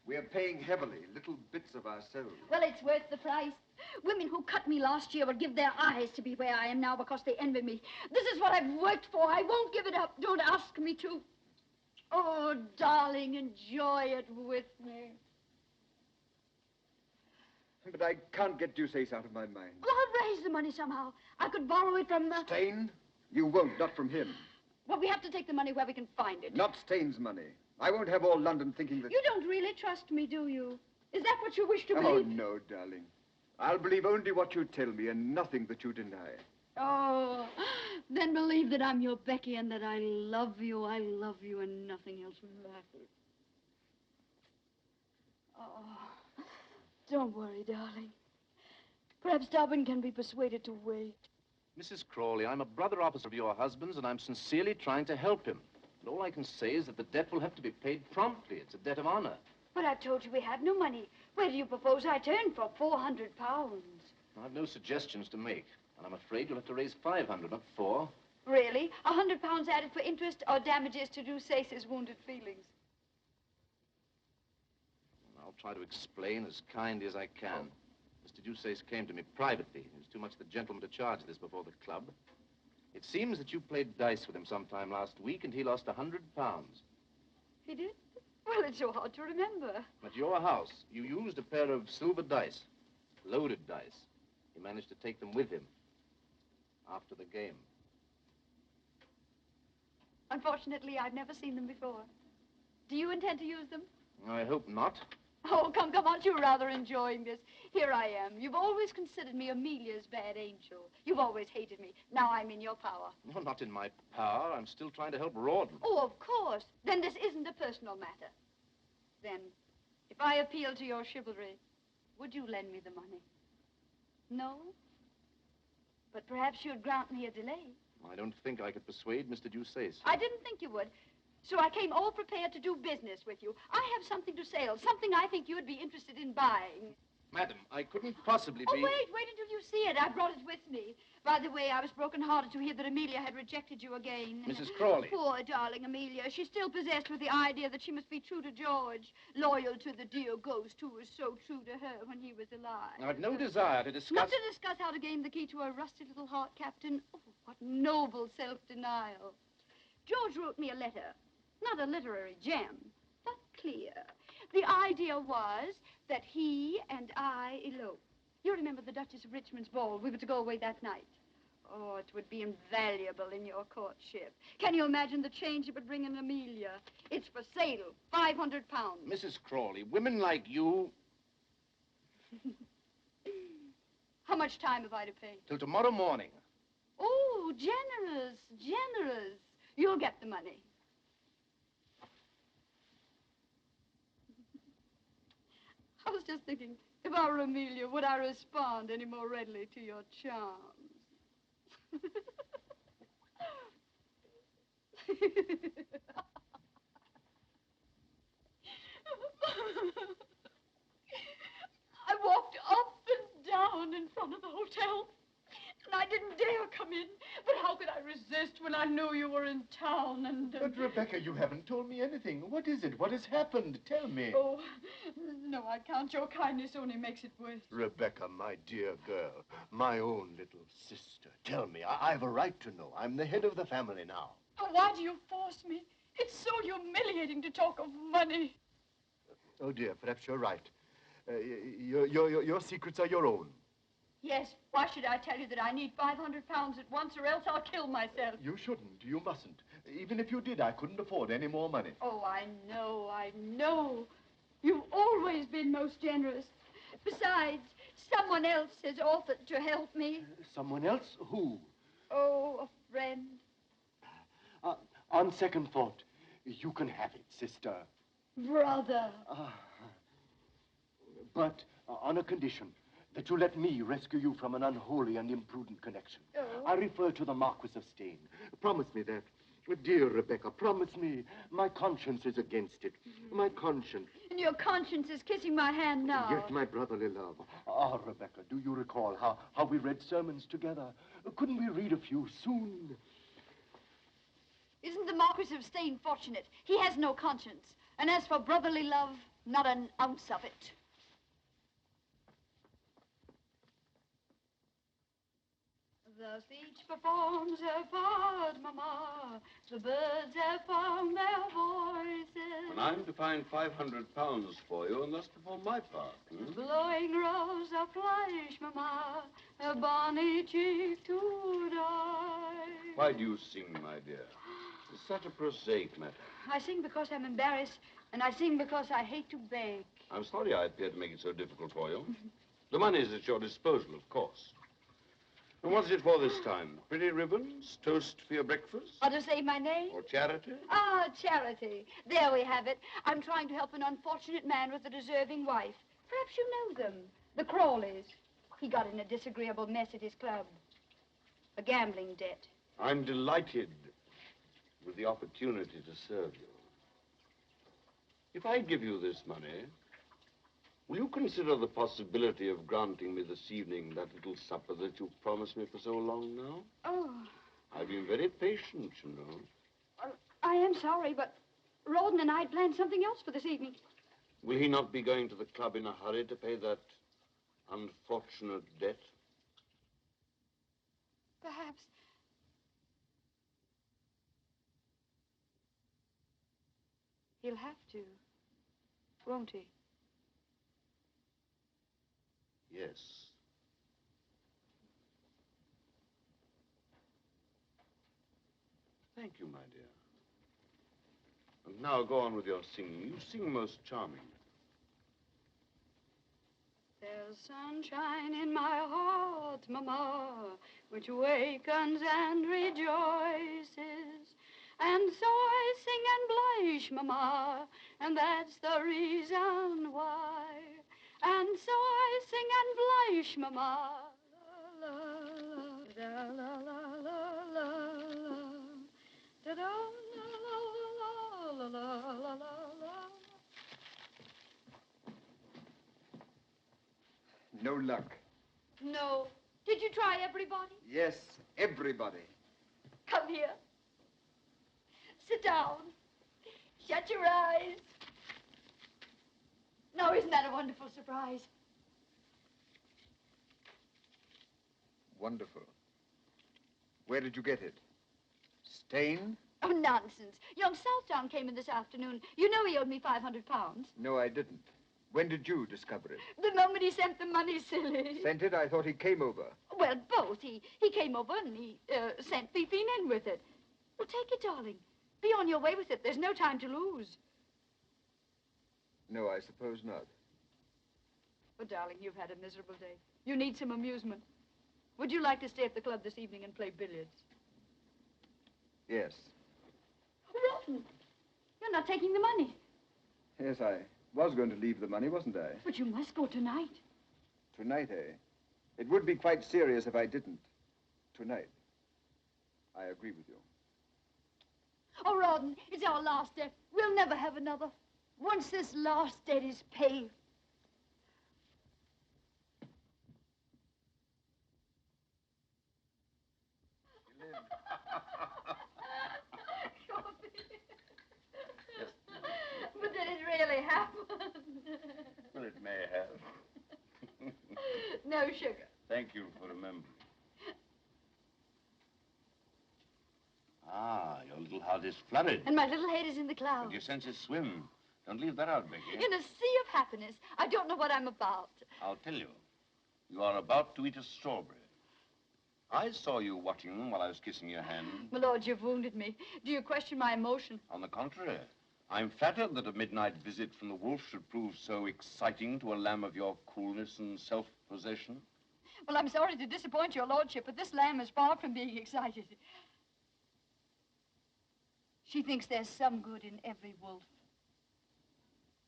We're paying heavily, little bits of our souls. Well, it's worth the price. Women who cut me last year would give their eyes to be where I am now because they envy me. This is what I've worked for. I won't give it up. Don't ask me to. Oh, darling, enjoy it with me. But I can't get Deuceace out of my mind. Well, I'll raise the money somehow. I could borrow it from... Stain? You won't, not from him. Well, we have to take the money where we can find it. Not Stain's money. I won't have all London thinking that... You don't really trust me, do you? Is that what you wish to Oh, believe? no, darling. I'll believe only what you tell me and nothing that you deny. Oh, then believe that I'm your Becky and that I love you, and nothing else matters. Oh, don't worry, darling. Perhaps Dobbin can be persuaded to wait. Mrs. Crawley, I'm a brother officer of your husband's, and I'm sincerely trying to help him. And all I can say is that the debt will have to be paid promptly. It's a debt of honor. But I told you we had no money. Where do you propose I turn for 400 pounds? I've no suggestions to make, and I'm afraid you'll have to raise 500, not 4. Really? 100 pounds added for interest or damages to Deuceace's wounded feelings? I'll try to explain as kindly as I can. Mr. Deuceace came to me privately. He was too much the gentleman to charge this before the club. It seems that you played dice with him sometime last week, and he lost 100 pounds. He did? Well, it's so hard to remember. At your house, you used a pair of silver dice, loaded dice. He managed to take them with him after the game. Unfortunately, I've never seen them before. Do you intend to use them? I hope not. Oh, come, aren't you rather enjoying this? Here I am. You've always considered me Amelia's bad angel. You've always hated me. Now I'm in your power. No, not in my power. I'm still trying to help Rawdon. Oh, of course. Then this isn't a personal matter. Then, if I appeal to your chivalry, would you lend me the money? No? But perhaps you'd grant me a delay. I don't think I could persuade Mr. Deuceace. I didn't think you would. So I came all prepared to do business with you. I have something to sell, something I think you'd be interested in buying. Madam, I couldn't possibly be... Oh, wait until you see it. I brought it with me. By the way, I was broken-hearted to hear that Amelia had rejected you again. Mrs. Crawley. Poor darling Amelia. She's still possessed with the idea that she must be true to George, loyal to the dear ghost who was so true to her when he was alive. I've no desire to discuss... Not to discuss how to gain the key to her rusty little heart, Captain. Oh, what noble self-denial. George wrote me a letter. Not a literary gem, but clear. The idea was that he and I elope. You remember the Duchess of Richmond's ball? We were to go away that night. Oh, it would be invaluable in your courtship. Can you imagine the change it would bring in Amelia? It's for sale, 500 pounds. Mrs. Crawley, women like you... How much time have I to pay? Till tomorrow morning. Oh, generous, generous. You'll get the money. I was just thinking, if I were Amelia, would I respond any more readily to your charms? I walked up and down in front of the hotel, and I didn't dare come in. But how could I resist when I knew you were in town and... But, Rebecca, you haven't told me anything. What is it? What has happened? Tell me. Oh, no, I can't. Your kindness only makes it worse. Rebecca, my dear girl, my own little sister. Tell me, I've a right to know. I'm the head of the family now. Oh, why do you force me? It's so humiliating to talk of money. Oh, dear, perhaps you're right. Your secrets are your own. Yes, why should I tell you that I need 500 pounds at once or else I'll kill myself? You shouldn't. You mustn't. Even if you did, I couldn't afford any more money. Oh, I know. You've always been most generous. Besides, someone else has offered to help me. Someone else? Who? Oh, a friend. On second thought, you can have it, sister. Brother. But on a condition that you let me rescue you from an unholy and imprudent connection. Oh. I refer to the Marquis of Steyne. Promise me that. Dear Rebecca, promise me. My conscience is against it. My conscience. And your conscience is kissing my hand now. Yes, my brotherly love. Ah, Rebecca, do you recall how we read sermons together? Couldn't we read a few soon? Isn't the Marquis of Steyne fortunate? He has no conscience. And as for brotherly love, not an ounce of it. The speech performs her part, Mama. The birds have found their voices. And I'm to find £500 for you, and thus perform my part. Blowing rose of flesh, Mama. A bonny cheek to die. Why do you sing, my dear? It's such a prosaic matter. I sing because I'm embarrassed, and I sing because I hate to beg. I'm sorry I appeared to make it so difficult for you. The money is at your disposal, of course. And what's it for this time? Pretty ribbons? Toast for your breakfast? Or to say my name? Or charity? Ah, charity. There we have it. I'm trying to help an unfortunate man with a deserving wife. Perhaps you know them. The Crawleys. He got in a disagreeable mess at his club. A gambling debt. I'm delighted with the opportunity to serve you. If I give you this money, will you consider the possibility of granting me this evening that little supper that you've promised me for so long now? Oh. I've been very patient, you know. I am sorry, but Rawdon and I had planned something else for this evening. Will he not be going to the club in a hurry to pay that unfortunate debt? Perhaps. He'll have to, won't he? Yes. Thank you, my dear. And now go on with your singing. You sing most charmingly. There's sunshine in my heart, Mama, which wakens and rejoices. And so I sing and blush, Mama, and that's the reason why. And so I sing and blush, Mama. La, la, la, la, la, la, la, la, la, la, la, la, la. No luck. No. Did you try everybody? Yes, everybody. Come here. Sit down. Shut your eyes. Now, isn't that a wonderful surprise? Wonderful. Where did you get it? Steyne? Oh, nonsense. Young Southdown came in this afternoon. You know he owed me £500. No, I didn't. When did you discover it? The moment he sent the money, silly. Sent it? I thought he came over. Well, both. He came over and he sent Fifine in with it. Well, take it, darling. Be on your way with it. There's no time to lose. No, I suppose not. But, darling, you've had a miserable day. You need some amusement. Would you like to stay at the club this evening and play billiards? Yes. Rotten. You're not taking the money. Yes, I was going to leave the money, wasn't I? But you must go tonight. Tonight, eh? It would be quite serious if I didn't. Tonight. I agree with you. Oh, Rawdon, it's our last debt. We'll never have another. Once this last debt is paid. But did it really happen? Well, it may have. No sugar. Thank you for remembering. Ah, your little heart is flooded. And my little head is in the clouds. And your senses swim. Don't leave that out, Becky. In a sea of happiness. I don't know what I'm about. I'll tell you. You are about to eat a strawberry. I saw you watching them while I was kissing your hand. My lord, you've wounded me. Do you question my emotion? On the contrary, I'm flattered that a midnight visit from the wolf should prove so exciting to a lamb of your coolness and self-possession. Well, I'm sorry to disappoint your lordship, but this lamb is far from being excited. She thinks there's some good in every wolf.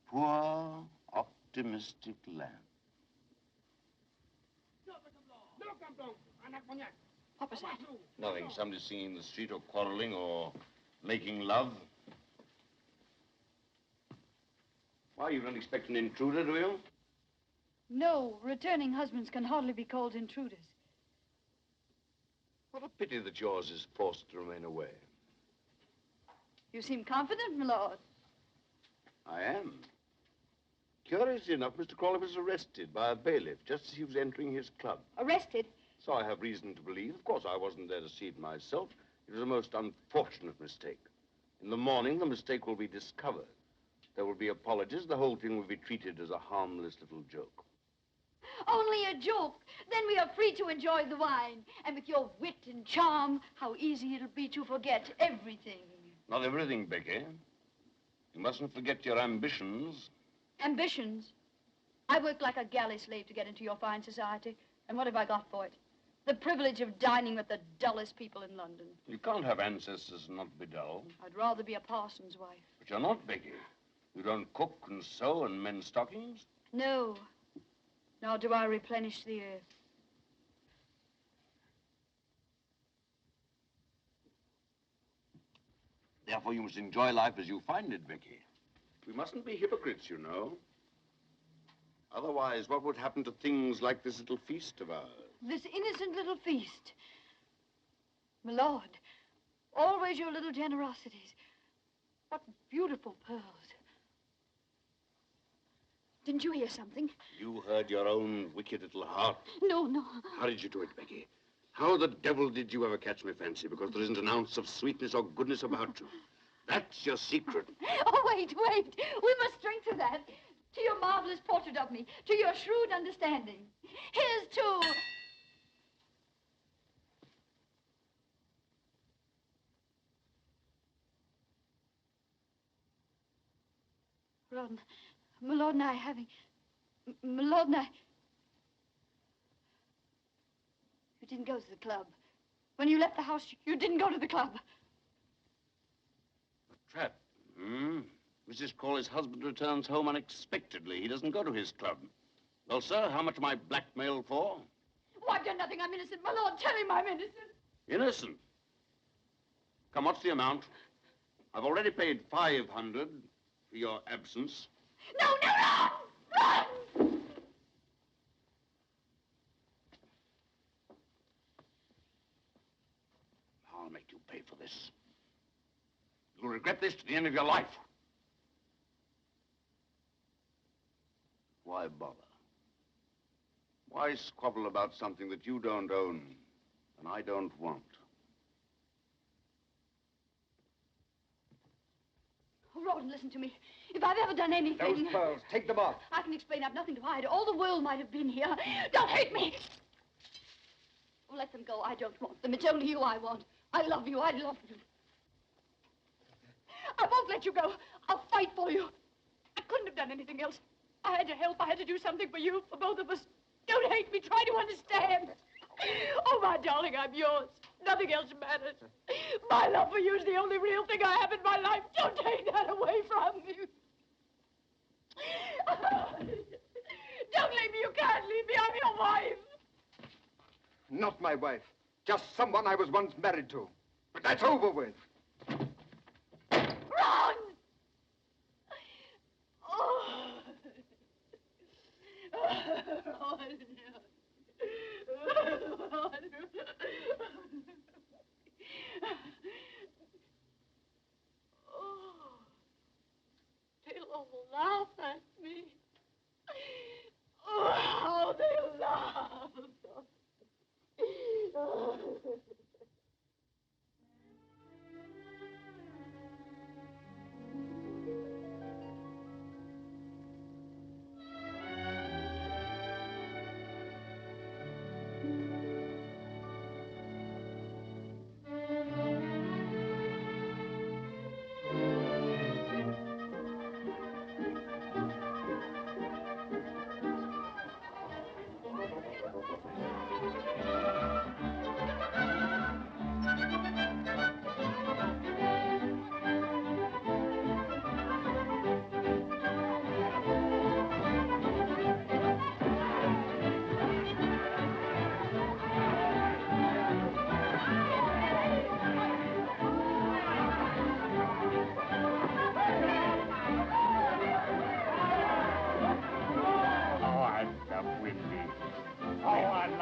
Poor, optimistic lamb. What was that? Nothing. Somebody singing in the street or quarreling or making love. Why, you don't expect an intruder, do you? No, returning husbands can hardly be called intruders. What a pity that yours is forced to remain away. You seem confident, my lord. I am. Curiously enough, Mr. Crawley was arrested by a bailiff just as he was entering his club. Arrested? So I have reason to believe. Of course, I wasn't there to see it myself. It was a most unfortunate mistake. In the morning, the mistake will be discovered. There will be apologies. The whole thing will be treated as a harmless little joke. Only a joke. Then we are free to enjoy the wine. And with your wit and charm, how easy it'll be to forget everything. Not everything, Becky. You mustn't forget your ambitions. Ambitions? I worked like a galley slave to get into your fine society. And what have I got for it? The privilege of dining with the dullest people in London. You can't have ancestors and not be dull. I'd rather be a parson's wife. But you're not, Becky. You don't cook and sew and mend stockings. No. Nor do I replenish the earth. Therefore, you must enjoy life as you find it, Becky. We mustn't be hypocrites, you know. Otherwise, what would happen to things like this little feast of ours? This innocent little feast. My lord, always your little generosities. What beautiful pearls. Didn't you hear something? You heard your own wicked little heart. No, no. How did you do it, Becky? How the devil did you ever catch my fancy? Because there isn't an ounce of sweetness or goodness about you. That's your secret. Oh, wait, wait. We must drink to that. To your marvelous portrait of me. To your shrewd understanding. Here's to... Ron, my lord and I having... My lord and I... You didn't go to the club. When you left the house, you didn't go to the club. A trap, hmm? Mrs. Crawley's husband returns home unexpectedly. He doesn't go to his club. Well, sir, how much am I blackmailed for? Oh, I've done nothing. I'm innocent. My lord, tell him I'm innocent. Innocent. Come, what's the amount? I've already paid 500 for your absence. No, no, Ron! Run! I'll make you pay for this. You'll regret this to the end of your life. Why bother? Why squabble about something that you don't own and I don't want? Oh, Ron, listen to me. If I've ever done anything... Those pearls, take them off. I can explain. I've nothing to hide. All the world might have been here. Don't hate me! Oh, let them go. I don't want them. It's only you I want. I love you. I love you. I won't let you go. I'll fight for you. I couldn't have done anything else. I had to help. I had to do something for you, for both of us. Don't hate me. Try to understand. Oh, my darling, I'm yours. Nothing else matters. My love for you is the only real thing I have in my life. Don't take that away from me. Don't leave me. You can't leave me. I'm your wife. Not my wife. Just someone I was once married to. But that's over with. Ron! Oh. Ron. Oh. They'll all laugh at me. Oh, how they laugh.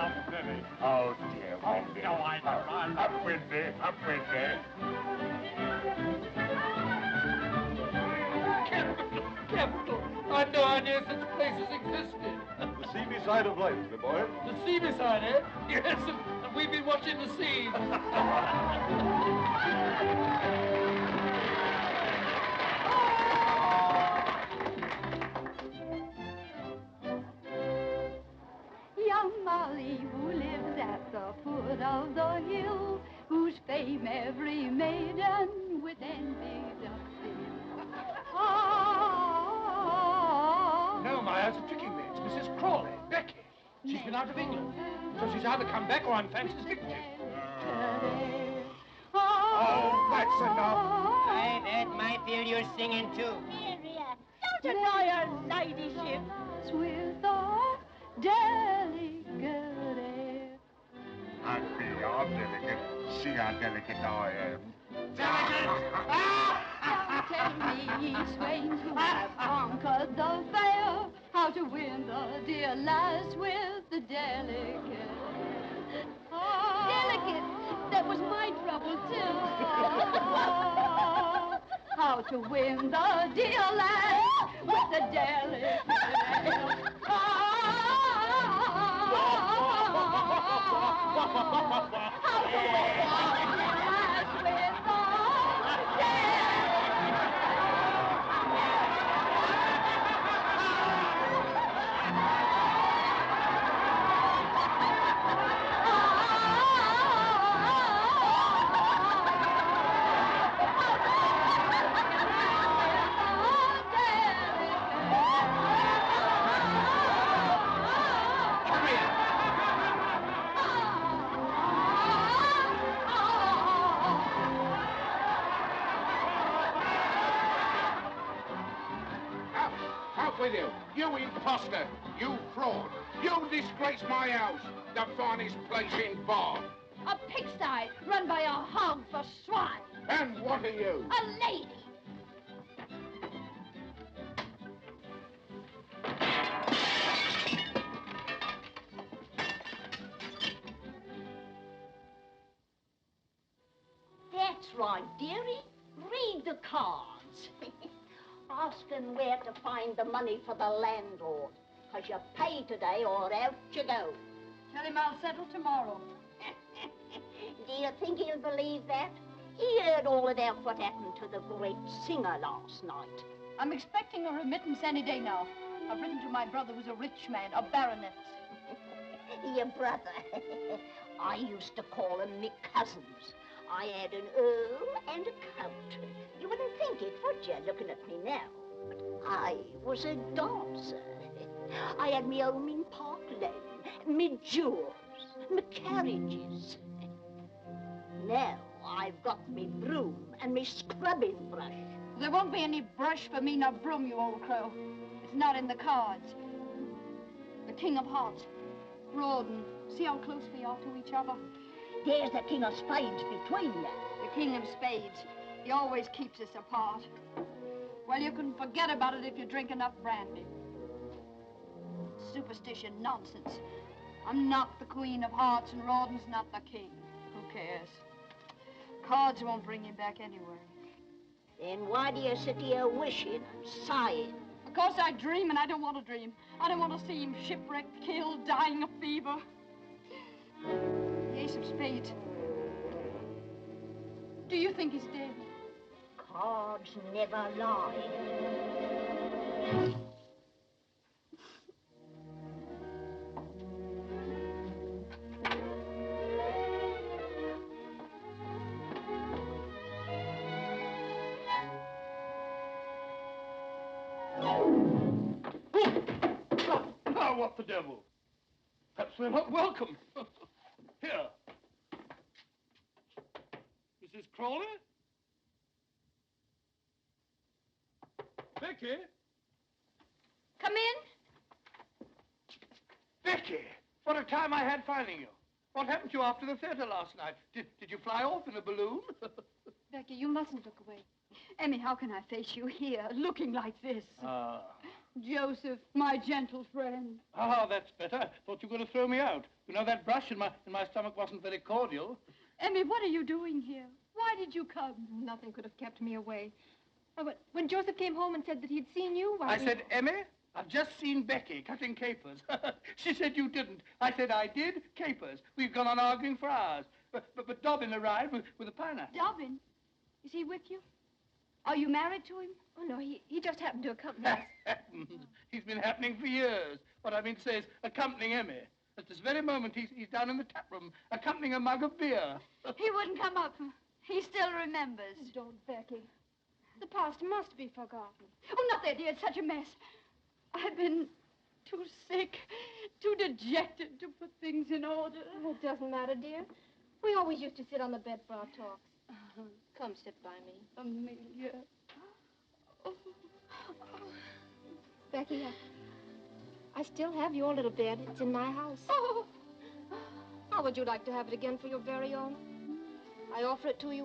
enough, Billy. Oh, dear, Oh, Wendy. no, I know. Up, Wendy. Up, Wendy. Capital. I had no idea such places existed. The seamy side of life, my boy. The seamy side, eh? Yes, and we've been watching the seas. Young Molly, who lives at the foot of the hill, whose fame every maiden with envy doth fill. Ah, No, my eyes are tricking me. It's Mrs. Crawley, Becky. She's been out of England. So she's either come back or I'm Fancy's victim. Oh, that's enough. I've had my fill you're singing too. Don't annoy her ladyship. with a delicate air. I'd be your delicate. See how delicate I am. Tell me, swains who have conquered the fair, how to win the dear lass with the delicate. Delicate. That was my trouble, too. How to win the dear lass with the delicate. How to win the dear lass with the Out with you. You imposter. You fraud. You disgrace my house. The finest place in Bath. A pigsty run by a hog for swine. And what are you? A lady. That's right, dearie. Read the cards. Asking where to find the money for the landlord. Because you pay today or out you go. Tell him I'll settle tomorrow. Do you think he'll believe that? He heard all about what happened to the great singer last night. I'm expecting a remittance any day now. I've written to my brother who's a rich man, a baronet. Your brother. I used to call him my cousins. I had an earl and a count. You wouldn't think it, would you, looking at me now? But I was a dancer. I had me home in Park Lane, me jewels, me carriages. Now I've got me broom and me scrubbing brush. There won't be any brush for me nor broom, you old crow. It's not in the cards. The King of Hearts, Rawdon. See how close we are to each other? There's the King of Spades between you. The King of Spades. He always keeps us apart. Well, you can forget about it if you drink enough brandy. Superstition nonsense. I'm not the Queen of Hearts and Rawdon's not the King. Who cares? Cards won't bring him back anyway. Then why do you sit here wishing and sighing? Because I dream and I don't want to dream. I don't want to see him shipwrecked, killed, dying of fever. The Ace of Spades. Do you think he's dead? Cards never lie. Oh, what the devil? Perhaps we're not welcome. Here. Mrs. Crawley? Becky? Come in. Becky! What a time I had finding you. What happened to you after the theater last night? Did you fly off in a balloon? Becky, you mustn't look away. Emmy, how can I face you here, looking like this? Joseph, my gentle friend. Ah, that's better. Thought you were going to throw me out. You know, that brush in my stomach wasn't very cordial. Emmy, what are you doing here? Why did you come? Nothing could have kept me away. Oh, but when Joseph came home and said that he'd seen you, I said, Emmy, I've just seen Becky cutting capers. She said you didn't. I said I did. Capers. We've gone on arguing for hours. But Dobbin arrived with a pineapple. Dobbin? Is he with you? Are you married to him? Oh, no, he just happened to accompany us. He's been happening for years. What I mean to say is accompanying Emmy. At this very moment, he's down in the tap room, accompanying a mug of beer. He wouldn't come up. He still remembers. Don't, Becky. The past must be forgotten. Oh, not that, dear. It's such a mess. I've been too sick, too dejected to put things in order. Oh, it doesn't matter, dear. We always used to sit on the bed for our talks. Come sit by me. Amelia. Oh. Becky, I still have your little bed. It's in my house. Oh. How would you like to have it again for your very own? I offer it to you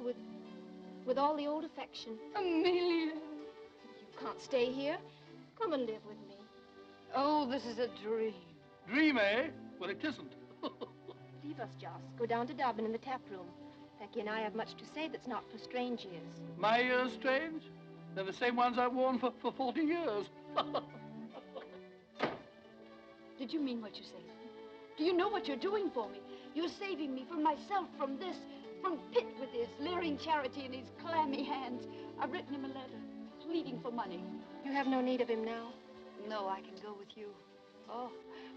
with all the old affection. Amelia. You can't stay here. Come and live with me. Oh, this is a dream. Dream, eh? Well, it isn't. Leave us, Joss. Go down to Dobbin in the tap room. Becky and I have much to say that's not for strange ears. My ears strange? They're the same ones I've worn for 40 years. Did you mean what you said? Do you know what you're doing for me? You're saving me from myself, from this, from Pitt with his leering charity in his clammy hands. I've written him a letter, pleading for money. You have no need of him now. No, I can go with you. Oh,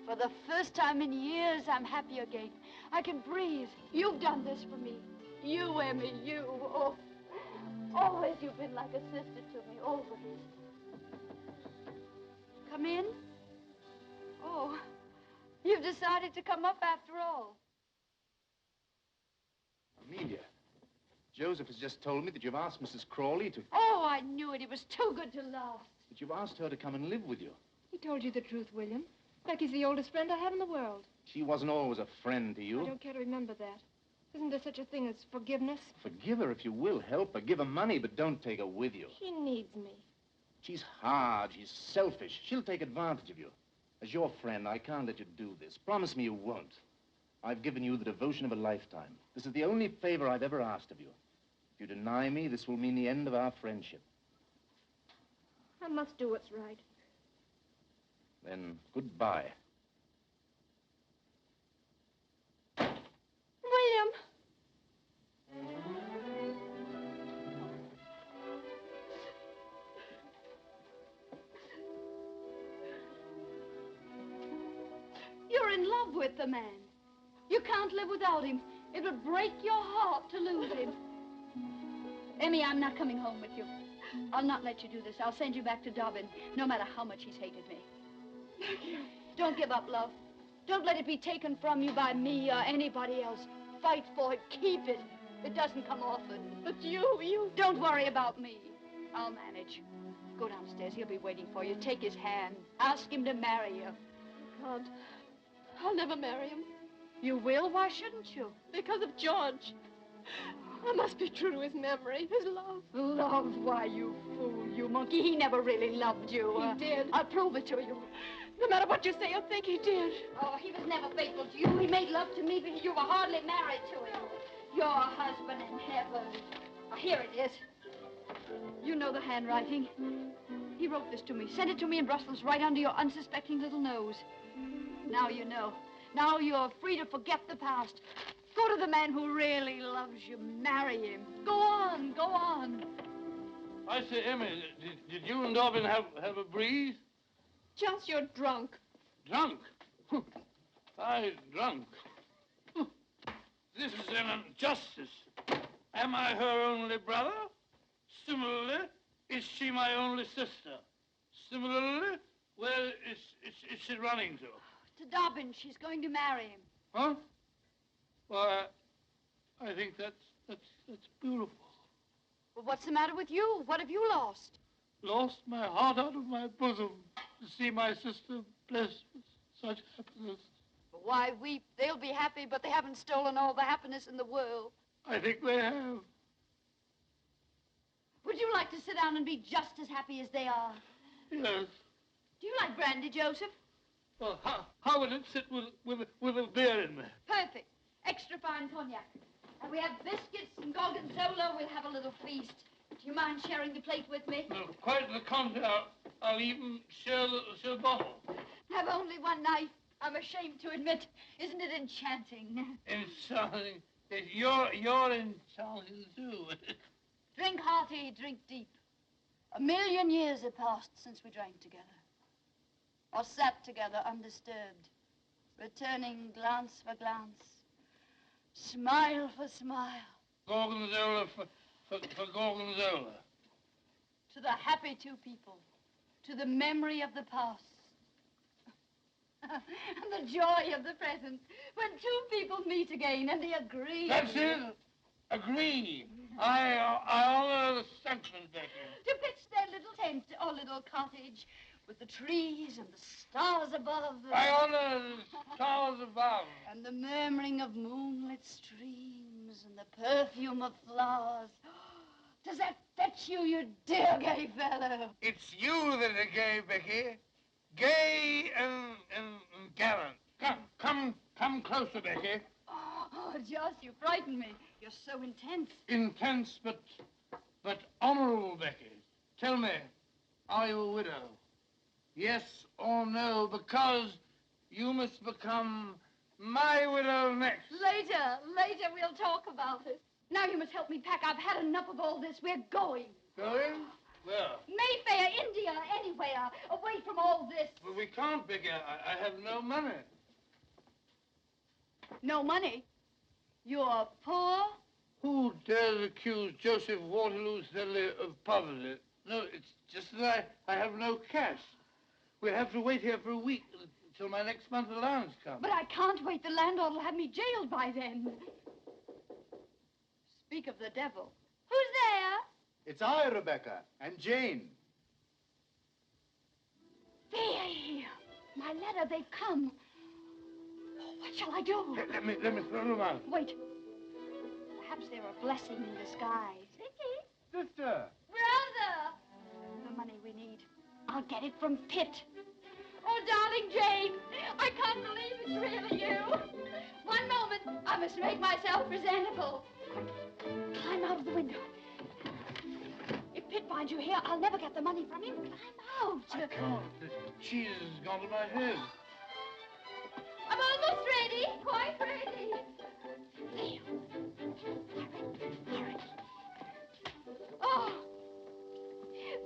for the first time in years, I'm happy again. I can breathe. You've done this for me. You, Emmy, you. Oh, always you've been like a sister to me, always. Come in. Oh, you've decided to come up after all. Amelia, Joseph has just told me that you've asked Mrs. Crawley to... Oh, I knew it. It was too good to last. that you've asked her to come and live with you. He told you the truth, William. Becky's the oldest friend I have in the world. She wasn't always a friend to you. I don't care to remember that. Isn't there such a thing as forgiveness? Forgive her if you will. Help her. Give her money, but don't take her with you. She needs me. She's hard. She's selfish. She'll take advantage of you. As your friend, I can't let you do this. Promise me you won't. I've given you the devotion of a lifetime. This is the only favor I've ever asked of you. If you deny me, this will mean the end of our friendship. I must do what's right. Then, goodbye. William! You're in love with the man. You can't live without him. It would break your heart to lose him. Emmy, I'm not coming home with you. I'll not let you do this. I'll send you back to Dobbin, no matter how much he's hated me. Don't give up, love. Don't let it be taken from you by me or anybody else. Fight for it. Keep it. It doesn't come often. But you... Don't worry about me. I'll manage. Go downstairs. He'll be waiting for you. Take his hand. Ask him to marry you. I can't. I'll never marry him. You will? Why shouldn't you? Because of George. I must be true to his memory, his love. Love? Why, you fool, you monkey. He never really loved you. He did. I'll prove it to you. No matter what you say, you'll think he did. Oh, he was never faithful to you. He made love to me, but you were hardly married to him. Your husband in heaven. Oh, here it is. You know the handwriting. He wrote this to me. Sent it to me in Brussels right under your unsuspecting little nose. Now you know. Now you're free to forget the past. Go to the man who really loves you. Marry him. Go on, go on. I say, Emmy, did you and Dobbin have a breeze? Just you're drunk. Drunk? I drunk. This is an injustice. Am I her only brother? Similarly, is she my only sister? Similarly, where is she running to? To Dobbin. She's going to marry him. Huh? Well, I think that's beautiful. Well, what's the matter with you? What have you lost? Lost my heart out of my bosom to see my sister blessed with such happiness. Why weep? They'll be happy, but they haven't stolen all the happiness in the world. I think they have. Would you like to sit down and be just as happy as they are? Yes. Do you like brandy, Joseph? Well, how would it sit with a beer in there? Perfect. Extra fine cognac. And we have biscuits and gorgonzola. We'll have a little feast. Do you mind sharing the plate with me? No, quite the contrary. I'll even share the bottle. Have only one knife. I'm ashamed to admit. Isn't it enchanting? Enchanting. You're enchanting, too. Drink hearty, drink deep. 1,000,000 years have passed since we drank together. Or sat together undisturbed, returning glance for glance, smile for smile. Gorgonzola for gorgonzola. To the happy two people, to the memory of the past, and the joy of the present, when two people meet again and they agree. That's it. Agree. I honor the sentiment, Becky. To pitch their little tent or little cottage with the trees and the stars above. I honor the stars above. And the murmuring of moonlit streams and the perfume of flowers. Does that fetch you, you dear gay fellow? It's you that are gay, Becky. Gay and gallant. Come closer, Becky. Oh, Joss, you frighten me. You're so intense. Intense, but honorable, Becky. Tell me, are you a widow? Yes or no, because you must become my widow next. Later we'll talk about it. Now you must help me pack. I've had enough of all this. We're going. Going? Where? Mayfair, India, anywhere. Away from all this. But we can't, Becky. I have no money. No money? You're poor? Who dares accuse Joseph Waterloo Sedley of poverty? No, it's just that I have no cash. We'll have to wait here for a week until my next month's allowance comes. But I can't wait. The landlord will have me jailed by then. Speak of the devil. Who's there? It's I, Rebecca, and Jane. There. My letter, they've come. Oh, what shall I do? Let me throw them out. Wait. Perhaps they're a blessing in disguise. Sister. Brother! The money we need. I'll get it from Pitt. Oh, darling Jane, I can't believe it's really you. One moment, I must make myself presentable. Quick, climb out of the window. If Pitt finds you here, I'll never get the money from him. Climb out. I can't. The cheese has gone to my head. I'm almost ready, quite ready. There. Hurry. Oh,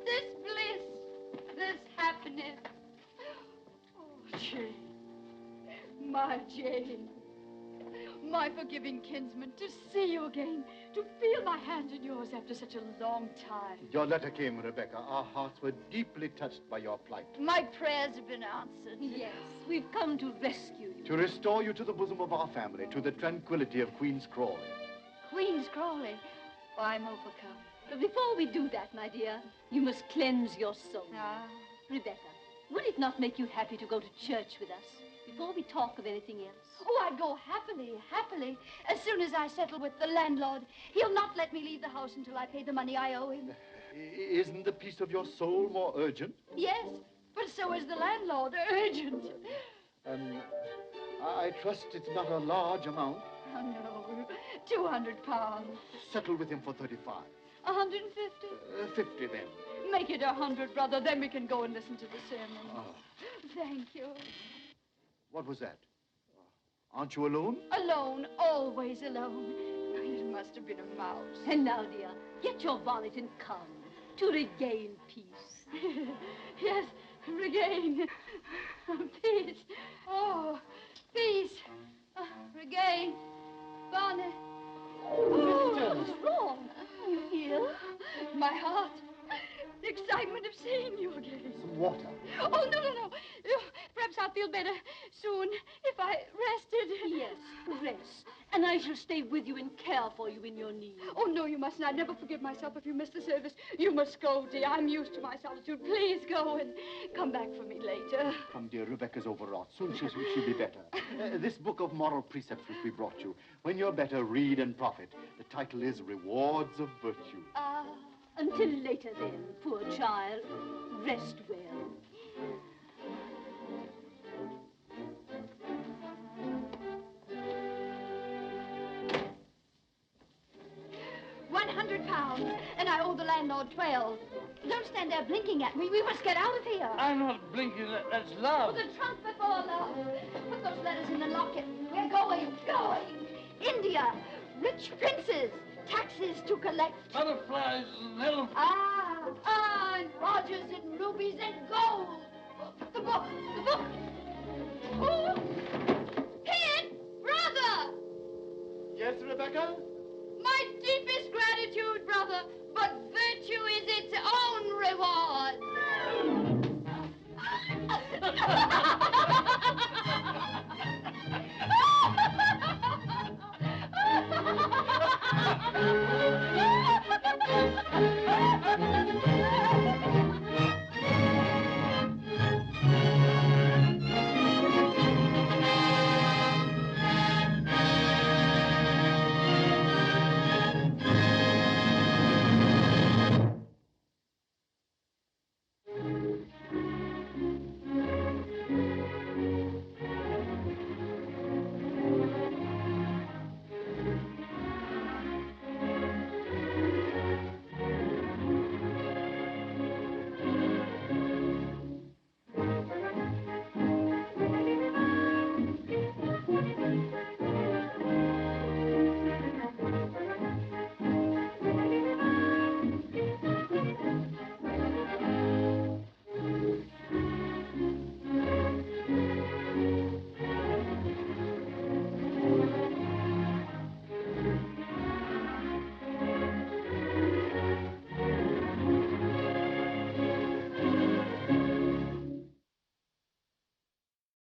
this bliss, this happiness. Oh, Jane, my Jane, my forgiving kinsman, to see you again, to feel my hand in yours after such a long time. Your letter came, Rebecca. Our hearts were deeply touched by your plight. My prayers have been answered. Yes, we've come to rescue you. To restore you to the bosom of our family, to the tranquility of Queen's Crawley. Queen's Crawley? Oh, I'm overcome. But before we do that, my dear, you must cleanse your soul. Ah. Rebecca, would it not make you happy to go to church with us before we talk of anything else? Oh, I'd go happily. As soon as I settle with the landlord, he'll not let me leave the house until I pay the money I owe him. Isn't the peace of your soul more urgent? Yes, but so is the landlord. Urgent. I trust it's not a large amount. Oh, no. 200 pounds. Settle with him for 35. 150? 50 then. Make it 100, brother. Then we can go and listen to the sermon. Oh. Thank you. What was that? Aren't you alone? Alone, always alone. It must have been a mouse. And now, dear, get your bonnet and come to regain peace. Yes, regain. Peace. Oh, peace. Regain. Bonnet. Oh, what's wrong? You ill? My heart. The excitement of seeing you again. Some water. Oh, no. Perhaps I'll feel better soon if I rested. Yes, rest. And I shall stay with you and care for you in your need. Oh, no, you mustn't. I'd never forgive myself if you missed the service. You must go, dear. I'm used to my solitude. Please go and come back for me later. Come, dear, Rebecca's overwrought. Soon she'll be better. This book of moral precepts which we brought you. When you're better, read and profit. The title is Rewards of Virtue. Until later then, poor child. Rest well. 100 pounds, and I owe the landlord 12. Don't stand there blinking at me. We must get out of here. I'm not blinking. That's love. Put the trunk before love. Put those letters in the locket. We're going. India. Rich princes. Taxes to collect. Butterflies and elephants. And Rogers and rubies and gold. The book. Oh, Kid, brother. Yes, Rebecca? My deepest gratitude, brother, but virtue is its own reward.